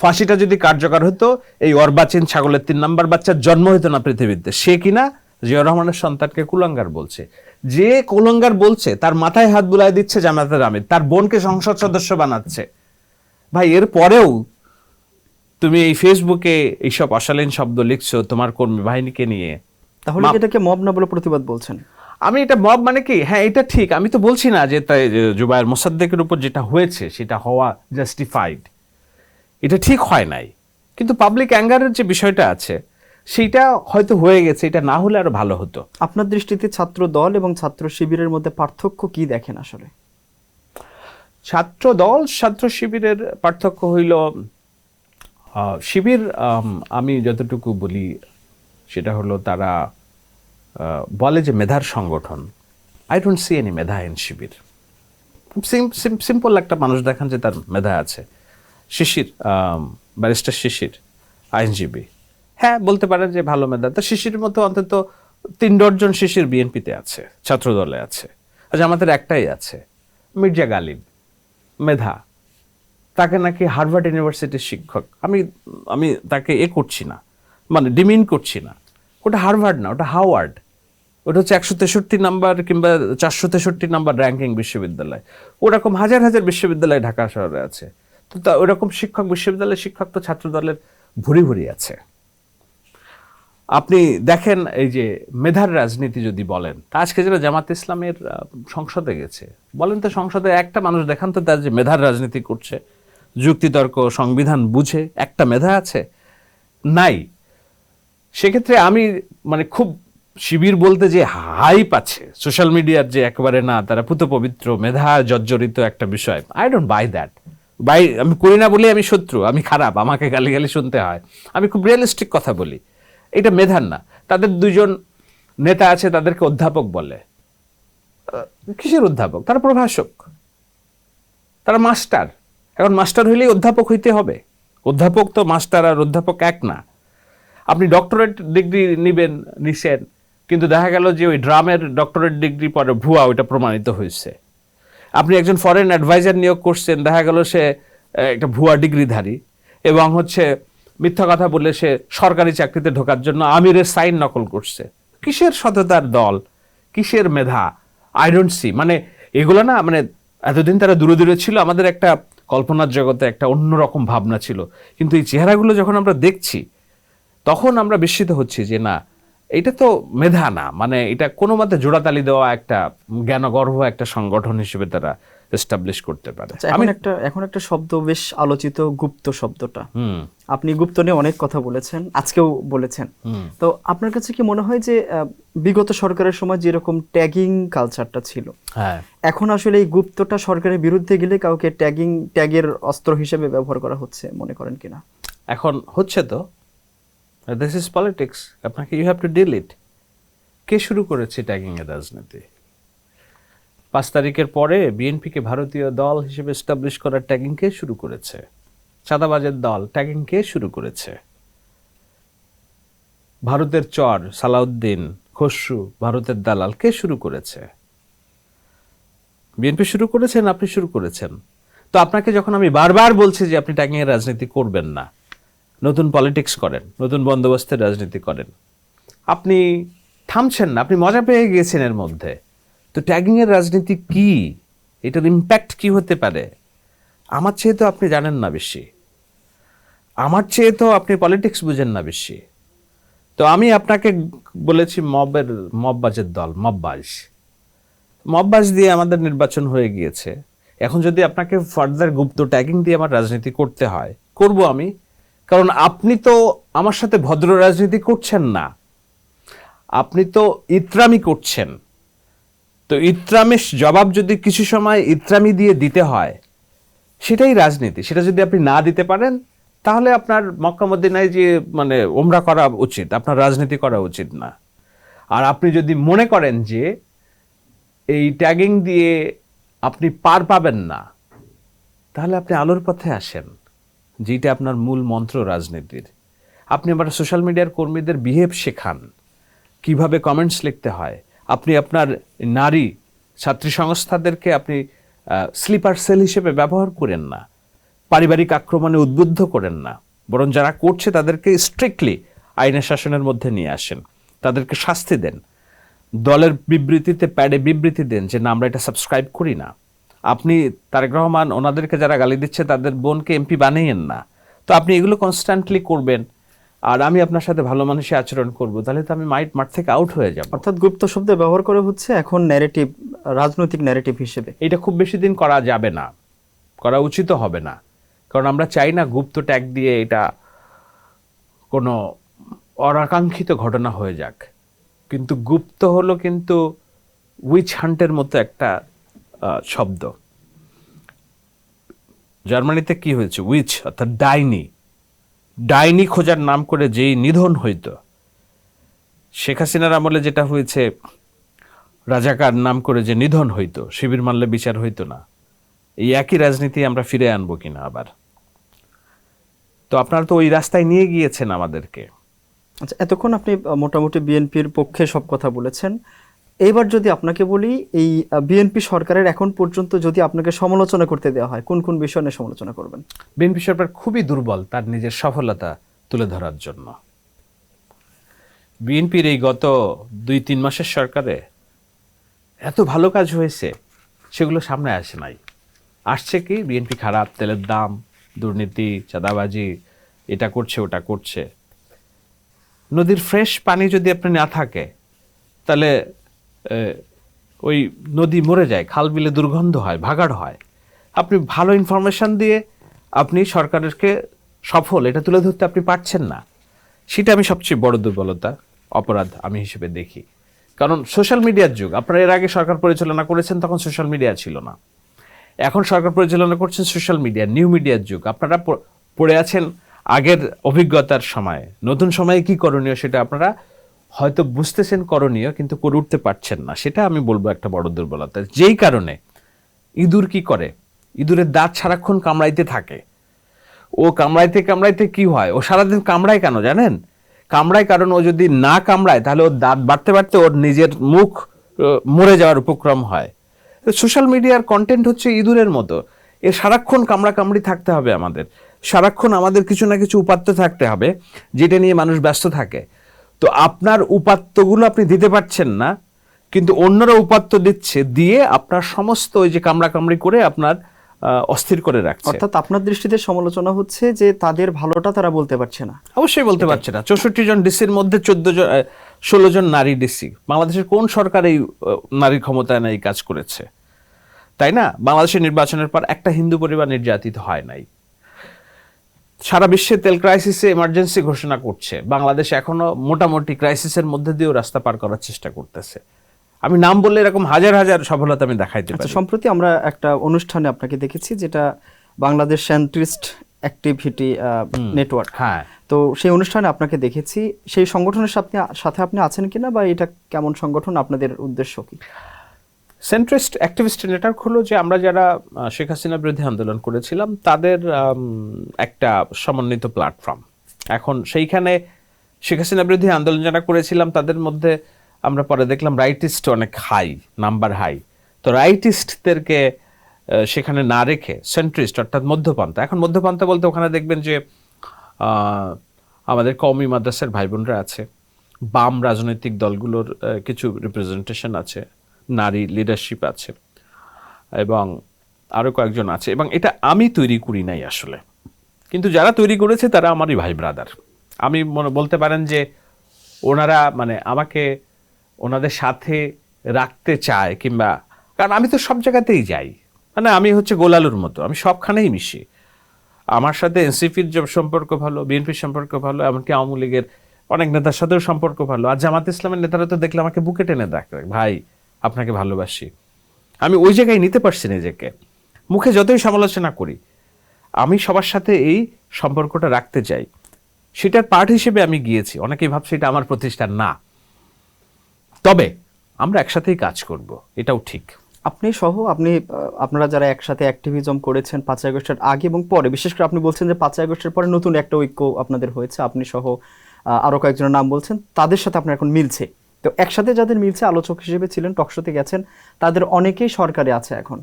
ফাঁসিটা যদি কার্যকর হতো এই অর্বাচীন ছাগলের 3 নাম্বার বাচ্চার জন্ম হতো না পৃথিবীতে। সে কিনা জিয়াউর রহমানের সন্তানকে কুলাঙ্গার বলছে। যে কুলাঙ্গার বলছে তার মাথায় হাত বুলাই দিচ্ছে জামায়াতের আমির, তার বোনকে সংসদ সদস্য বানাচ্ছে। ভাই, এর পরেও তুমি এই ফেসবুকে এইসব অশালীন শব্দ লিখছো তোমার কর্মী বাহিনীকে নিয়ে। তাহলে কি এটাকে মব না বলে প্রতিবাদ বলছেন? আমি এটা মব মানে কি, হ্যাঁ এটা ঠিক, আমি তো বলছি না যে তাই জুবায়ের মোসাদ্দেকের উপর যেটা হয়েছে সেটা হওয়া জাস্টিফাইড, এটা ঠিক হয় নাই, কিন্তু পাবলিক অ্যাঙ্গারের যে বিষয়টা আছে সেইটা হয়তো হয়ে গেছে, এটা না হলে আরো ভালো হতো। আপনার দৃষ্টিতে ছাত্র দল এবং ছাত্র শিবিরের মধ্যে পার্থক্য কি দেখেন আসলে? ছাত্র দল ছাত্র শিবিরের পার্থক্য হইল শিবির, আমি যতটুকু বলি সেটা হলো তারা বলে যে মেধার সংগঠন। I don't see any Medha in Shibir. Simple একটা মানুষ দেখান যে তার মেধা আছে। শিশির, ব্যারিস্টার শিশির আইনজীবী, হ্যাঁ বলতে পারেন যে ভালো মেধা। তো শিশিরের মতো অন্তত 3 ডজন শিশির বিএনপিতে আছে, ছাত্র দলে আছে। আচ্ছা, আমাদের একটাই আছে মির্জা গালিব, মেধা, তাকে নাকি হার্ভার্ড ইউনিভার্সিটির শিক্ষক। আমি তাকে করছি না, মানে ডিমিন করছি না। ওটা হার্ভার্ড না, ওটা হাওয়ার্ড। ওটা হচ্ছে 163 নাম্বার কিংবা 463 নাম্বার র্যাঙ্কিং বিশ্ববিদ্যালয়। ওরকম হাজার হাজার বিশ্ববিদ্যালয় ঢাকা শহরে আছে। তো ওরকম শিক্ষক, বিশ্ববিদ্যালয়ের শিক্ষক তো ছাত্র দলের ভুরি ভুরি আছে। আপনি দেখেন এই যে মেধার রাজনীতি যদি বলেন, তা আজকে যারা জামাত ইসলামের সংসদে গেছে, বলেন তো সংসদে একটা মানুষ দেখান তো তার যে মেধার রাজনীতি করছে, যুক্তিতর্ক সংবিধান বুঝে একটা মেধা আছে? নাই। সেক্ষেত্রে আমি মানে খুব শিবির বলতে যে হাইপ আছে সোশ্যাল মিডিয়ার, যে একেবারে না তারা পুত পবিত্র মেধা জর্জরিত একটা বিষয়, আই ডোন্ট বাই দ্যাট। আমি করি না বলে আমি শত্রু, আমি খারাপ, আমাকে গালি শুনতে হয়। আমি খুব রিয়েলিস্টিক কথা বলি, এটা মেধার না। তাদের 2জন নেতা আছে, তাদেরকে অধ্যাপক বলে। কিসের অধ্যাপক? তারা প্রভাষক, তারা মাস্টার। এখন মাস্টার হইলেই অধ্যাপক হইতে হবে? অধ্যাপক তো মাস্টার আর অধ্যাপক এক না। আপনি ডক্টরেট ডিগ্রি নিছেন, কিন্তু দেখা গেল যে ওই ড্রামের ডক্টরেট ডিগ্রি পরে ভুয়া, ওইটা প্রমাণিত হয়েছে। আপনি একজন ফরেন অ্যাডভাইজার নিয়োগ করছেন, দেখা গেল সে একটা ভুয়া ডিগ্রিধারী এবং মিথ্যা কথা বলে সে সরকারি চাকরিতে ঢোকার জন্য আমিরের সাইন নকল করছে। কিসের সততার দল, কিসের মেধা? I don't see. মানে এগুলো না, মানে এতদিন তারা দূরে দূরে ছিল, আমাদের একটা কল্পনার জগতে একটা অন্যরকম ভাবনা ছিল, কিন্তু এই চেহারাগুলো যখন আমরা দেখছি তখন আমরা বিস্মিত হচ্ছি যে না, এটা তো মেধা না, মানে এটা কোনো মতে জোড়াতালি দেওয়া একটা জ্ঞানগর্ভ একটা সংগঠন হিসেবে তারা এস্টাবলিশ করতে পারে। এখন একটা শব্দ বেশ আলোচিত, গুপ্ত শব্দটা। আপনি গুপ্ত নিয়ে অনেক কথা বলেছেন, আজকেও বলেছেন। তো আপনার কাছে কি মনে হয় যে বিগত সরকারের সময় যেরকম ট্যাগিং কালচারটা ছিল, এখন আসলে এই গুপ্তটা সরকারের বিরুদ্ধে গেলে কাউকে ট্যাগের অস্ত্র হিসেবে ব্যবহার করা হচ্ছে মনে করেন কিনা? এখন হচ্ছে তো, দিস ইজ পলিটিক্স, আপনাকে ইউ হ্যাভ টু ডিল ইট। কে শুরু করেছে ট্যাগিং এর রাজনীতি? 5 তারিখের পরে বিএনপিকে ভারতীয় দল হিসেবে এস্টাবলিশ করার ট্যাগিং কে শুরু করেছে? চাঁদাবাজের দল, ট্যাগিং কে শুরু করেছে? ভারতের চর, সালাউদ্দিন, খসরু, ভারতের দালাল, কে শুরু করেছে? বিএনপি শুরু করেছেন, আপনি শুরু করেছেন। তো আপনাকে যখন আমি বারবার বলছি যে আপনি ট্যাগিং এর রাজনীতি করবেন না, নতুন পলিটিক্স করেন, নতুন বন্দোবস্তের রাজনীতি করেন, আপনি থামছেন না, আপনি মজা পেয়ে গিয়েছেন এর মধ্যে। তো ট্যাগিং এর রাজনীতি কি, এটার ইম্প্যাক্ট কি হতে পারে? আমার চেয়ে তো আপনি জানেন না বেশি, আমার চেয়ে তো আপনি পলিটিক্স বুঝেন না বেশি। তো আমি আপনাকে বলেছি মববাজের দল, মববাজ দিয়ে আমাদের নির্বাচন হয়ে গিয়েছে। এখন যদি আপনাকে ফার্দার গুপ্ত ট্যাগিং দিয়ে আমার রাজনীতি করতে হয়, করব আমি। কারণ আপনি তো আমার সাথে ভদ্র রাজনীতি করছেন না, আপনি তো ইত্রামি করছেন। তো ইত্রামের জবাব যদি কিছু সময় ইত্রামি দিয়ে দিতে হয়, সেটাই রাজনীতি। সেটা যদি আপনি না দিতে পারেন, তাহলে আপনার মক্কা মদিনায় যে মানে ওমরা করা উচিত, আপনার রাজনীতি করা উচিত না। আর আপনি যদি মনে করেন যে এই ট্যাগিং দিয়ে আপনি পার পাবেন না, তাহলে আপনি আলোর পথে আসেন, যেটা আপনার মূল মন্ত্র রাজনীতির। আপনি আবার সোশ্যাল মিডিয়ার কর্মীদের বিহেভ শেখান, কিভাবে কমেন্টস লিখতে হয়। আপনি আপনার নারী ছাত্রী সংস্থাদেরকে আপনি স্লিপার সেল হিসেবে ব্যবহার করেন না, পারিবারিক আক্রমণে উদ্বুদ্ধ করেন না, বরং যারা করছে তাদেরকে স্ট্রিক্টলি আইনের শাসনের মধ্যে নিয়ে আসেন, তাদেরকে শাস্তি দেন। দলের বিবৃতিতে প্যাডে বিবৃতি দেন যে না, আমরা এটা সাবস্ক্রাইব করি না। আপনি তারেক রহমান ওনাদেরকে যারা গালি দিচ্ছে তাদের বোনকে এমপি বানিয়েন না। তো আপনি এগুলো কনস্ট্যান্টলি করবেন, আর আমি আপনার সাথে ভালো মানুষই আচরণ করব, তাহলে তো আমি মাঠ থেকে আউট হয়ে যাব। অর্থাৎ গুপ্ত শব্দ ব্যবহার করা হচ্ছে এখন ন্যারেটিভ, রাজনৈতিক ন্যারেটিভ হিসেবে। এটা খুব বেশি দিন করা যাবে না, করা উচিত হবে না, কারণ আমরা চাই না গুপ্ত ট্যাগ দিয়ে এটা কোনো অনাকাঙ্ক্ষিত ঘটনা হয়ে যাক। কিন্তু গুপ্ত হলো কিন্তু উইচ হান্টের মতো একটা শব্দ। জার্মানিতে কি হয়েছে, উইচ অর্থাৎ ডাইনি, ডাইনি খোঁজার নাম করে যেই নিধন হইত। শেখ হাসিনার আমলে যেটা হয়েছে, রাজাকার নাম করে যে নিধন হইতো, শিবির মানলে বিচার হইতো না। এই একই রাজনীতি আমরা ফিরে আনবো কিনা আবার? তো আপনারা তো ওই রাস্তায় নিয়ে গিয়েছেন আমাদেরকে। আচ্ছা, এতক্ষণ আপনি মোটামুটি বিএনপির পক্ষে সব কথা বলেছেন। এইবার যদি আপনাকে বলি, এই বিএনপি সরকারের এখন পর্যন্ত যদি আপনাকে সমালোচনা করতে দেওয়া হয়, কোন কোন বিষয় নিয়ে সমালোচনা করবেন? বিএনপি সরকার খুবই দুর্বল তার নিজের সফলতা তুলে ধরার জন্য। বিএনপির এই গত 2-3 মাসের সরকারে এত ভালো কাজ হয়েছে, সেগুলো সামনে আসে নাই। আসছে কি, বিএনপি খারাপ, তেলের দাম, দুর্নীতি, চাঁদাবাজি, এটা করছে ওটা করছে। নদীর ফ্রেশ পানি যদি আপনি না থাকে, তাহলে ওই নদী মরে যায়, খাল বিলে দুর্গন্ধ হয়, ভাগাড় হয়। আপনি ভালো ইনফরমেশন দিয়ে আপনি সরকারকে সফল এটা তুলে ধরতে আপনি পারছেন না। সেটা আমি সবচেয়ে বড় দুর্বলতা, অপরাধ আমি হিসেবে দেখি। কারণ সোশ্যাল মিডিয়ার যুগ। আপনারা এর আগে সরকার পরিচালনা করেছেন, তখন সোশ্যাল মিডিয়া ছিল না। এখন সরকার পরিচালনা করছেন সোশ্যাল মিডিয়া, নিউ মিডিয়ার যুগ। আপনারা পড়ে আছেন আগের অভিজ্ঞতার সময়। নতুন সময়ে কি করণীয় সেটা আপনারা হয়তো বুঝতেছেন করণীয়, কিন্তু করে উঠতে পারছেন না। সেটা আমি বলবো একটা বড় দুর্বলতা। যেই কারণে ইঁদুর কি করে, ইঁদুরের দাঁত সারাক্ষণ কামড়াইতে থাকে। ও কামড়াইতে কামড়াইতে কি হয়, ও সারাদিন কামড়ায় কেন জানেন? কামড়ায় কারণ ও যদি না কামড়ায় তাহলে ওর দাঁত বাড়তে বাড়তে ওর নিজের মুখ মরে যাওয়ার উপক্রম হয়। সোশ্যাল মিডিয়ার কন্টেন্ট হচ্ছে ইঁদুরের মতো। এর সারাক্ষণ কামড়াকামড়ি থাকতে হবে আমাদের, সারাক্ষণ আমাদের কিছু না কিছু উপাত্ত থাকতে হবে যেটা নিয়ে মানুষ ব্যস্ত থাকে। তো আপনার উপাত্তগুলো আপনি দিতে পারছেন না, কিন্তু অন্যরা উপাত্ত দিচ্ছে, দিয়ে আপনার সমস্ত ওই যে কামড়াকামড়ি করে আপনার অস্থির করে রাখছে। অর্থাৎ আপনার দৃষ্টিতে সমালোচনা হচ্ছে যে তাদের ভালোটা তারা বলতে পারছে না। অবশ্যই বলতে পারছে না। 64 জন ডিসির মধ্যে 16 জন নারী ডিসি। বাংলাদেশের কোন সরকার এই নারী ক্ষমতায়ন এই কাজ করেছে? তাই না? বাংলাদেশের নির্বাচনের পর একটা হিন্দু পরিবার নির্যাতিত হয় নাই। সারা বিশ্বে তেল ক্রাইসিসে এমার্জেন্সি ঘোষণা করছে, বাংলাদেশ এখনো মোটামুটি ক্রাইসিসের মধ্যে দিয়েও রাস্তা পার করার চেষ্টা করতেছে। আমি নাম বললে এরকম হাজার হাজার সফলতা আমি দেখাইতে পারি। সম্প্রতি আমরা একটা অনুষ্ঠানে আপনাকে দেখেছি, যেটা বাংলাদেশ সেন্ট্রিস্ট অ্যাক্টিভিটি নেটওয়ার্ক। হ্যাঁ, তো সেই অনুষ্ঠানে আপনাকে দেখেছি। সেই সংগঠনের সাথে আপনি আছেন কিনা, বা এটা কেমন সংগঠন, আপনাদের উদ্দেশ্য কি? সেন্ট্রিস্ট অ্যাক্টিভিস্ট নেটওয়ার্ক হলো যে আমরা যারা শেখ হাসিনা বিরোধী আন্দোলন করেছিলাম তাদের একটা সমন্বিত প্ল্যাটফর্ম। এখন সেইখানে শেখ হাসিনা বিরোধী আন্দোলন যারা করেছিলাম তাদের মধ্যে আমরা পরে দেখলাম রাইটিস্ট অনেক হাই, নাম্বার হাই। তো রাইটিস্টদেরকে সেখানে না রেখে সেন্ট্রিস্ট অর্থাৎ মধ্যপন্থা। এখন মধ্যপন্থা বলতে ওখানে দেখবেন যে আমাদের কওমি মাদ্রাসার ভাই বোনরা আছে, বাম রাজনৈতিক দলগুলোর কিছু রিপ্রেজেন্টেশন আছে, নারী লিডারশিপ আছে, এবং আরও কয়েকজন আছে। এবং এটা আমি তৈরি করি নাই আসলে, কিন্তু যারা তৈরি করেছে তারা আমারই ভাই ব্রাদার। আমি বলতে পারেন যে ওনারা মানে আমাকে ওনাদের সাথে রাখতে চায়, কিংবা কারণ আমি তো সব জায়গাতেই যাই, মানে আমি হচ্ছে গোলালুর মতো, আমি সবখানেই মিশি। আমার সাথে এনসিপির সম্পর্ক ভালো, বিএনপির সম্পর্ক ভালো, এমনকি আওয়ামী লীগের অনেক নেতার সাথেও সম্পর্ক ভালো। আর জামাত ইসলামের নেতারা তো দেখলে আমাকে বুকে টেনে দেখে, ভাই আপনাকে ভালোবাসি। আমি ওই জায়গায় নিতে পারছি নিজেকে। মুখে যতই সমালোচনা করি, আমি সবার সাথে এই সম্পর্কটা রাখতে চাই, সেটার পার্ট হিসেবে আমি গিয়েছি। অনেকেই ভাবছে এটা আমার প্রতিষ্ঠান, না, তবে আমরা একসাথেই কাজ করব, এটাও ঠিক। আপনি সহ আপনারা যারা একসাথে অ্যাক্টিভিজম করেছেন 5ই আগস্টের আগে এবং পরে, বিশেষ করে আপনি বলছেন যে 5ই আগস্টের পরে নতুন একটা ঐক্য আপনাদের হয়েছে, আপনি সহ আরো কয়েকজনের নাম বলছেন, তাদের সাথে আপনার এখন মিলছে। তো একসাথে যাদের মিলছে, আলোচক হিসেবে ছিলেন, টকশোতে গেছেন, তাদের অনেকেই সরকারে আছে এখন।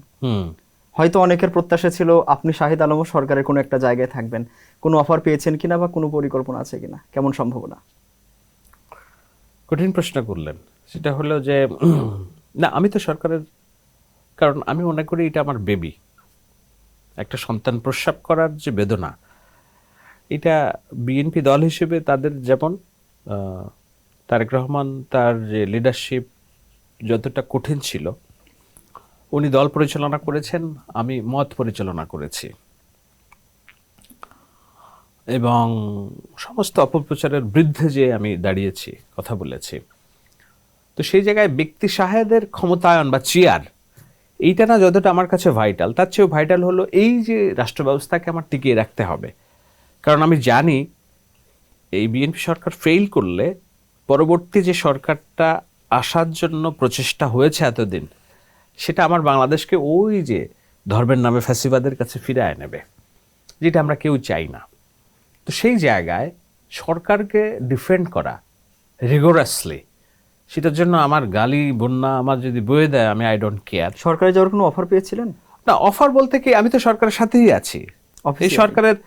হয়তো অনেকের প্রত্যাশা ছিল আপনি শাহিদ আলমও সরকারের কোনো একটা জায়গায় থাকবেন। কোনো অফার পেয়েছেন কিনা বা কোনো পরিকল্পনা আছে কিনা, কেমন সম্ভাবনা? কঠিন প্রশ্ন করলেন। সেটা হলো যে না, আমি তো সরকারের, কারণ আমি মনে করি এটা আমার বেবি। একটা সন্তান প্রসব করার যে বেদনা, এটা বিএনপি দল হিসেবে তাদের যেমন তারেক রহমান তার যে লিডারশিপ যতটা কঠিন ছিল, উনি দল পরিচালনা করেছেন, আমি মত পরিচালনা করেছি এবং সমস্ত অপপ্রচারের বিরুদ্ধে যে আমি দাঁড়িয়েছি, কথা বলেছি। তো সেই জায়গায় ব্যক্তি সাহেদের ক্ষমতায়ন বা চেয়ার, এইটা না যতটা আমার কাছে ভাইটাল, তার চেয়েও ভাইটাল হলো এই যে রাষ্ট্র ব্যবস্থাকে আমার টিকিয়ে রাখতে হবে। কারণ আমি জানি এই বিএনপি সরকার ফেল করলে পরবর্তী যে সরকারটা আসার জন্য প্রচেষ্টা হয়েছে এতদিন, সেটা আমার বাংলাদেশকে ওই যে ধর্মের নামে ফ্যাসিবাদের কাছে ফিরিয়ে নেবে, যেটা আমরা কেউ চাই না। তো সেই জায়গায় সরকারকে ডিফেন্ড করা রিগোরাসলি, সেটার জন্য আমার গালি বন্যা আমার যদি বয়ে দেয়, আমি আই ডোন্ট কেয়ার। সরকারে যাওয়ার কোনো অফার পেয়েছিলেন? না, অফার বলতে কি, আমি তো সরকারের সাথেই আছি। এই সরকারের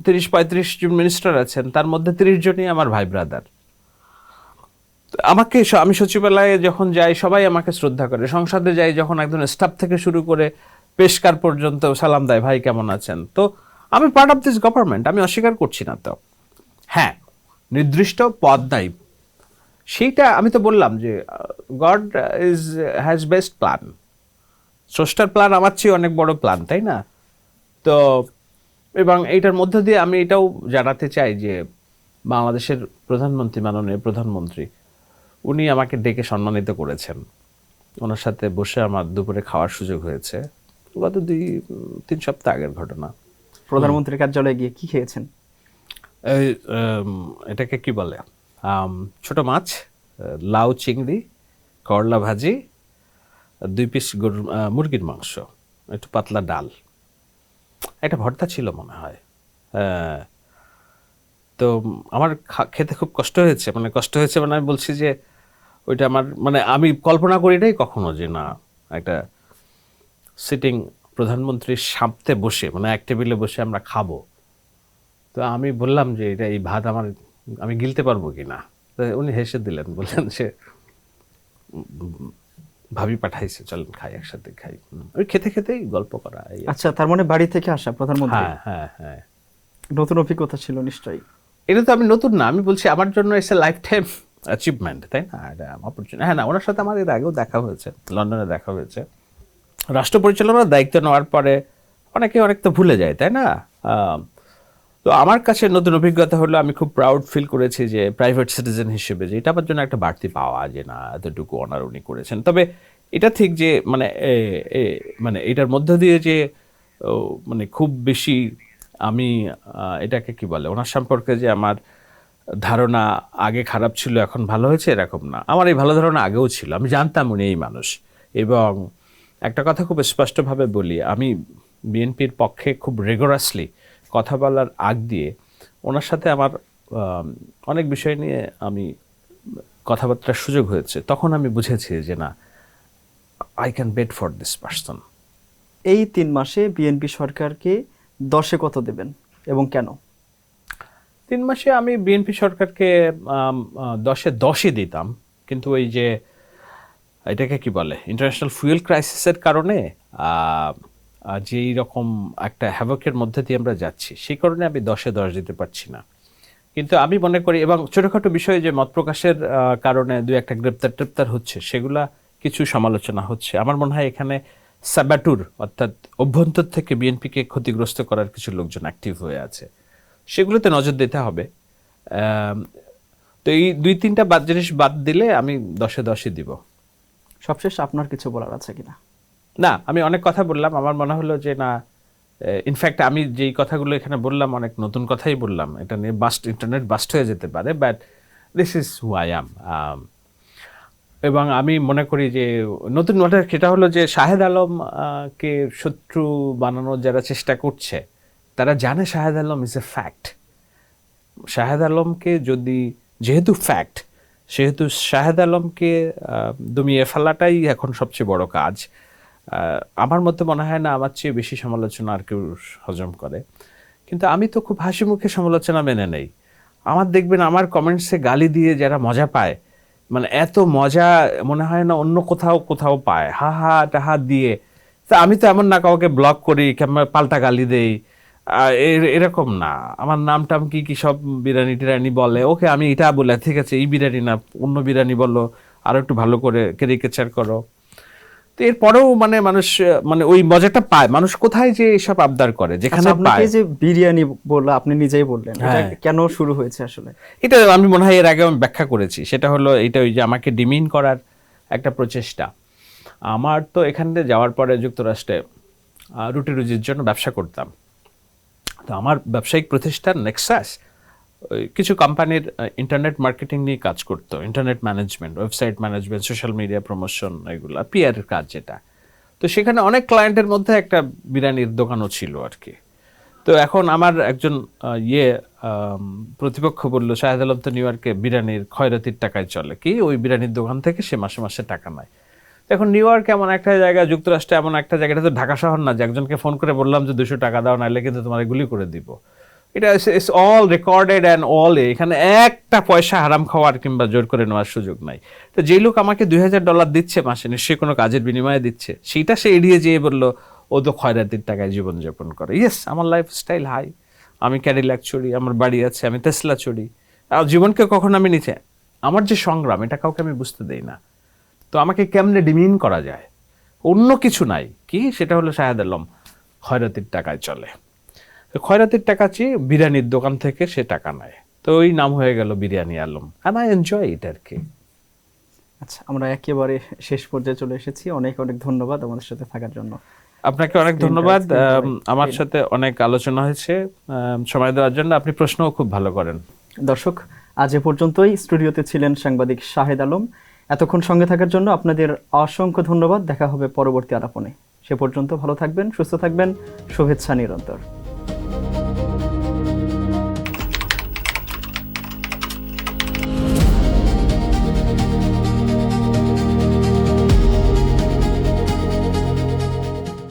30-35 জন মিনিস্টার আছেন, তার মধ্যে 30 জনই আমার ভাই ব্রাদার। আমাকে আমি সচিবালয়ে যখন যাই সবাই আমাকে শ্রদ্ধা করে, সংসদে যাই যখন একজন স্টাফ থেকে শুরু করে পেশকার পর্যন্ত সালাম দেয়, ভাই কেমন আছেন। তো আমি পার্ট অফ দিস গভর্নমেন্ট, আমি অস্বীকার করছি না। তো হ্যাঁ, নির্দিষ্ট পদ নাই, সেইটা আমি তো বললাম যে গড হ্যাজ বেস্ট প্ল্যান। স্রষ্টার প্ল্যান আমার চেয়ে অনেক বড় প্ল্যান, তাই না? তো এবং এইটার মধ্য দিয়ে আমি এটাও জানাতে চাই যে বাংলাদেশের প্রধানমন্ত্রী, মাননীয় প্রধানমন্ত্রী, উনি আমাকে ডেকে সম্মানিত করেছেন। ওনার সাথে বসে আমার দুপুরে খাওয়ার সুযোগ হয়েছে, গত 2-3 সপ্তাহ আগের ঘটনা। প্রধানমন্ত্রীর কার্যালয়ে গিয়ে কি খেয়েছেন? এটাকে কি বলে, ছোট মাছ, লাউ চিংড়ি, করলা ভাজি, 2 পিস মুরগির মাংস, একটু পাতলা ডাল, একটা ভর্তা ছিল মনে হয়। তো আমার খেতে খুব কষ্ট হয়েছে, মানে আমি বলছি যে ওইটা আমার, মানে আমি কল্পনা করি নাই কখনো যে না, একটা সিটিং প্রধানমন্ত্রীর সামনে বসে, মানে এক টেবিলে বসে আমরা খাবো। তো আমি বললাম যে এটা, এই ভাত আমি গিলতে পারবো কিনা। উনি হেসে দিলেন, বললেন সে ভাবি পাঠাইছে, চলেন খাই, একসাথে খাই। ওই খেতে খেতেই গল্প করা। আচ্ছা, তার মানে বাড়ি থেকে আসা প্রধানমন্ত্রী। হ্যাঁ হ্যাঁ হ্যাঁ, নতুন অভিজ্ঞতা ছিল নিশ্চয়ই। এটা তো আমি নতুন না, আমি বলছি আমার জন্য এসে লাইফ টাইম অ্যাচিভমেন্ট, তাই না? এটা অপরচুনিটি। হ্যাঁ না, ওনার সাথে আমার এর আগেও দেখা হয়েছে, লন্ডনে দেখা হয়েছে। রাষ্ট্র পরিচালনার দায়িত্ব নেওয়ার পরে অনেকে অনেক তো ভুলে যায়, তাই না? তো আমার কাছে নতুন অভিজ্ঞতা হলো, আমি খুব প্রাউড ফিল করেছি যে প্রাইভেট সিটিজেন হিসেবে, যে এটা আমার জন্য একটা বাড়তি পাওয়া, যে না এতটুকু অনার উনি করেছেন। তবে এটা ঠিক যে মানে এটার মধ্য দিয়ে যে মানে খুব বেশি আমি এটাকে কি বলে, ওনার সম্পর্কে যে আমার ধারণা আগে খারাপ ছিল এখন ভালো হয়েছে, এরকম না। আমার এই ভালো ধারণা আগেও ছিল, আমি জানতাম উনি এই মানুষ। এবং একটা কথা খুব স্পষ্টভাবে বলি, আমি বিএনপির পক্ষে খুব রেগুলাসলি কথা বলার আগ দিয়ে ওনার সাথে আমার অনেক বিষয় নিয়ে আমি কথাবার্তার সুযোগ হয়েছে। তখন আমি বুঝেছি যে না, I can bet for this person. এই 3 মাসে বিএনপি সরকারকে 10-এ কত দেবেন এবং কেন? 3 মাসে আমি বিএনপি সরকারকে 10-এ 10ই দিতাম, কিন্তু ওই যে এটাকে কি বলে, ইন্টারন্যাশনাল ফুয়েল ক্রাইসিসের কারণে যেই রকম একটা হ্যাভকের মধ্যে দিয়ে আমরা যাচ্ছি, সেই কারণে আমি 10-এ 10 দিতে পারছি না। কিন্তু আমি মনে করি, এবং ছোটোখাটো বিষয়ে যে মত প্রকাশের কারণে 2-একটা গ্রেপ্তার হচ্ছে, সেগুলা কিছু সমালোচনা হচ্ছে। আমার মনে হয় এখানে সাবাটুর, অর্থাৎ অভ্যন্তর থেকে বিএনপিকে ক্ষতিগ্রস্ত করার কিছু লোকজন অ্যাক্টিভ হয়ে আছে, সেগুলোতে নজর দিতে হবে। তো এই 2-3টা জিনিস বাদ দিলে আমি 10-এ 10ই দিব। সবশেষ আপনার কিছু বলার আছে কিনা? না, আমি অনেক কথা বললাম, আমার মনে হলো যে না, ইনফ্যাক্ট আমি যেই কথাগুলো এখানে বললাম অনেক নতুন কথাই বললাম, এটা নিয়ে ইন্টারনেট বাস্ট হয়ে যেতে পারে, but this is who I am. এবং আমি মনে করি যে নতুন ওটা সেটা হলো যে শাহেদ আলম কে শত্রু বানানোর যারা চেষ্টা করছে তারা জানে Shahed Alam is a fact. Shahed আলমকে যদি যেহেতু ফ্যাক্ট, সেহেতু শাহেদ আলমকে দমিয়ে ফেলাটাই এখন সবচেয়ে বড় কাজ। আমার মতে মনে হয় না আমার চেয়ে বেশি সমালোচনা আর কেউ হজম করে, কিন্তু আমি তো খুব হাসি মুখে সমালোচনা মেনে নেই। আমার দেখবেন আমার কমেন্টসে গালি দিয়ে যারা মজা পায়, মানে এত মজা মনে হয় না অন্য কোথাও পায়, হা হা টাহা দিয়ে। তা আমি তো এমন না কাউকে ব্লক করি কিংবা পাল্টা গালি দেই, এরকম না। আমার নাম টাম কি সব বিরিয়ানি টিরানি বলে, ওকে আমি এটা বলে ঠিক আছে এই বিরিয়ানি না অন্য বিরিয়ানি বলো, আরো একটু ভালো করে ক্যারিকেচার করো। তো এরপরেও মানে মানুষ মানে ওই মজাটা পায়। মানুষ কোথায় যে এসব আবদার করে যেখানে আচ্ছা, আপনাকে পায়। যে বিরিয়ানি বললো, আপনি নিজেই বললেন, এটা হ্যাঁ। কেন শুরু হয়েছে আসলে? এটা আমি মনে হয় এর আগে আমি ব্যাখ্যা করেছি। সেটা হলো এটা ওই যে আমাকে ডিমিন করার একটা প্রচেষ্টা। আমার তো এখান থেকে যাওয়ার পরে যুক্তরাষ্ট্রে রুটি রুজির জন্য ব্যবসা করতাম। তো আমার ব্যবসায়িক প্রতিষ্ঠান নেক্সাস ওই কিছু কোম্পানির ইন্টারনেট মার্কেটিং নিয়ে কাজ করতো, internet management, website management, social media promotion, এগুলো পিআর কাজ যেটা। তো সেখানে অনেক ক্লায়েন্টের মধ্যে একটা বিরিয়ানির দোকানও ছিল আর কি। তো এখন আমার একজন প্রতিপক্ষ বলল, শাহেদ আলম তো নিউ ইয়র্কে বিরিয়ানির খয়রাতির টাকায় চলে, কি ওই বিরিয়ানির দোকান থেকে সে মাসে মাসে টাকা নেয়। এখন নিউ ইয়র্ক এমন একটা জায়গা, যুক্তরাষ্ট্রে এমন একটা জায়গা, এটা তো ঢাকা শহর না যে একজনকে ফোন করে বললাম যে 200 টাকা দাও নাহলে কিন্তু তোমার গুলি করে দিব। এটা it's all recorded and all, এখানে একটা পয়সা হারাম খাওয়ার কিংবা জোর করে নেওয়ার সুযোগ নাই। তো যেই লোক আমাকে $2000 দিচ্ছে মাসে, নিশ্চয়ই কোনো কাজের বিনিময়ে দিচ্ছে, সেইটা সে এড়িয়ে যেয়ে বললো ও তো খয়রাতির টাকায় জীবনযাপন করে। ইয়েস, আমার লাইফস্টাইল হাই, আমি ক্যাডিল্যাক চড়ি, আমার বাড়ি আছে, আমি টেসলা চড়ি, আর জীবনকে কখন আমি নিচে, আমার যে সংগ্রাম এটা কাউকে আমি বুঝতে দেই না। তো আমাকে কেমনে ডিমিন করা যায়, অন্য কিছু নাই কি, সেটা হলো শাহেদ আলম খয়রাতির টাকায় চলে। খয়রাতির টাকা চেয়ে বিরিয়ানির দোকান থেকে সে টাকা নেয়, তো ওই নাম হয়ে গেল Biryani Alam, and I enjoy it আর কি। আচ্ছা, আমরা একেবারে শেষ পর্যায়ে চলে এসেছি। অনেক অনেক ধন্যবাদ আমাদের সাথে থাকার জন্য। আপনাকে অনেক ধন্যবাদ। আমার সাথে অনেক আলোচনা হয়েছে, সময় দেওয়ার জন্য। আপনি প্রশ্নও খুব ভালো করেন। দর্শক, আজ এ পর্যন্তই। স্টুডিওতে ছিলেন সাংবাদিক শাহেদ আলম। এতক্ষণ সঙ্গে থাকার জন্য আপনাদের অসংখ্য ধন্যবাদ। দেখা হবে পরবর্তী আলাপনে। সে পর্যন্ত ভালো থাকবেন, সুস্থ থাকবেন। শুভেচ্ছা নিরন্তর।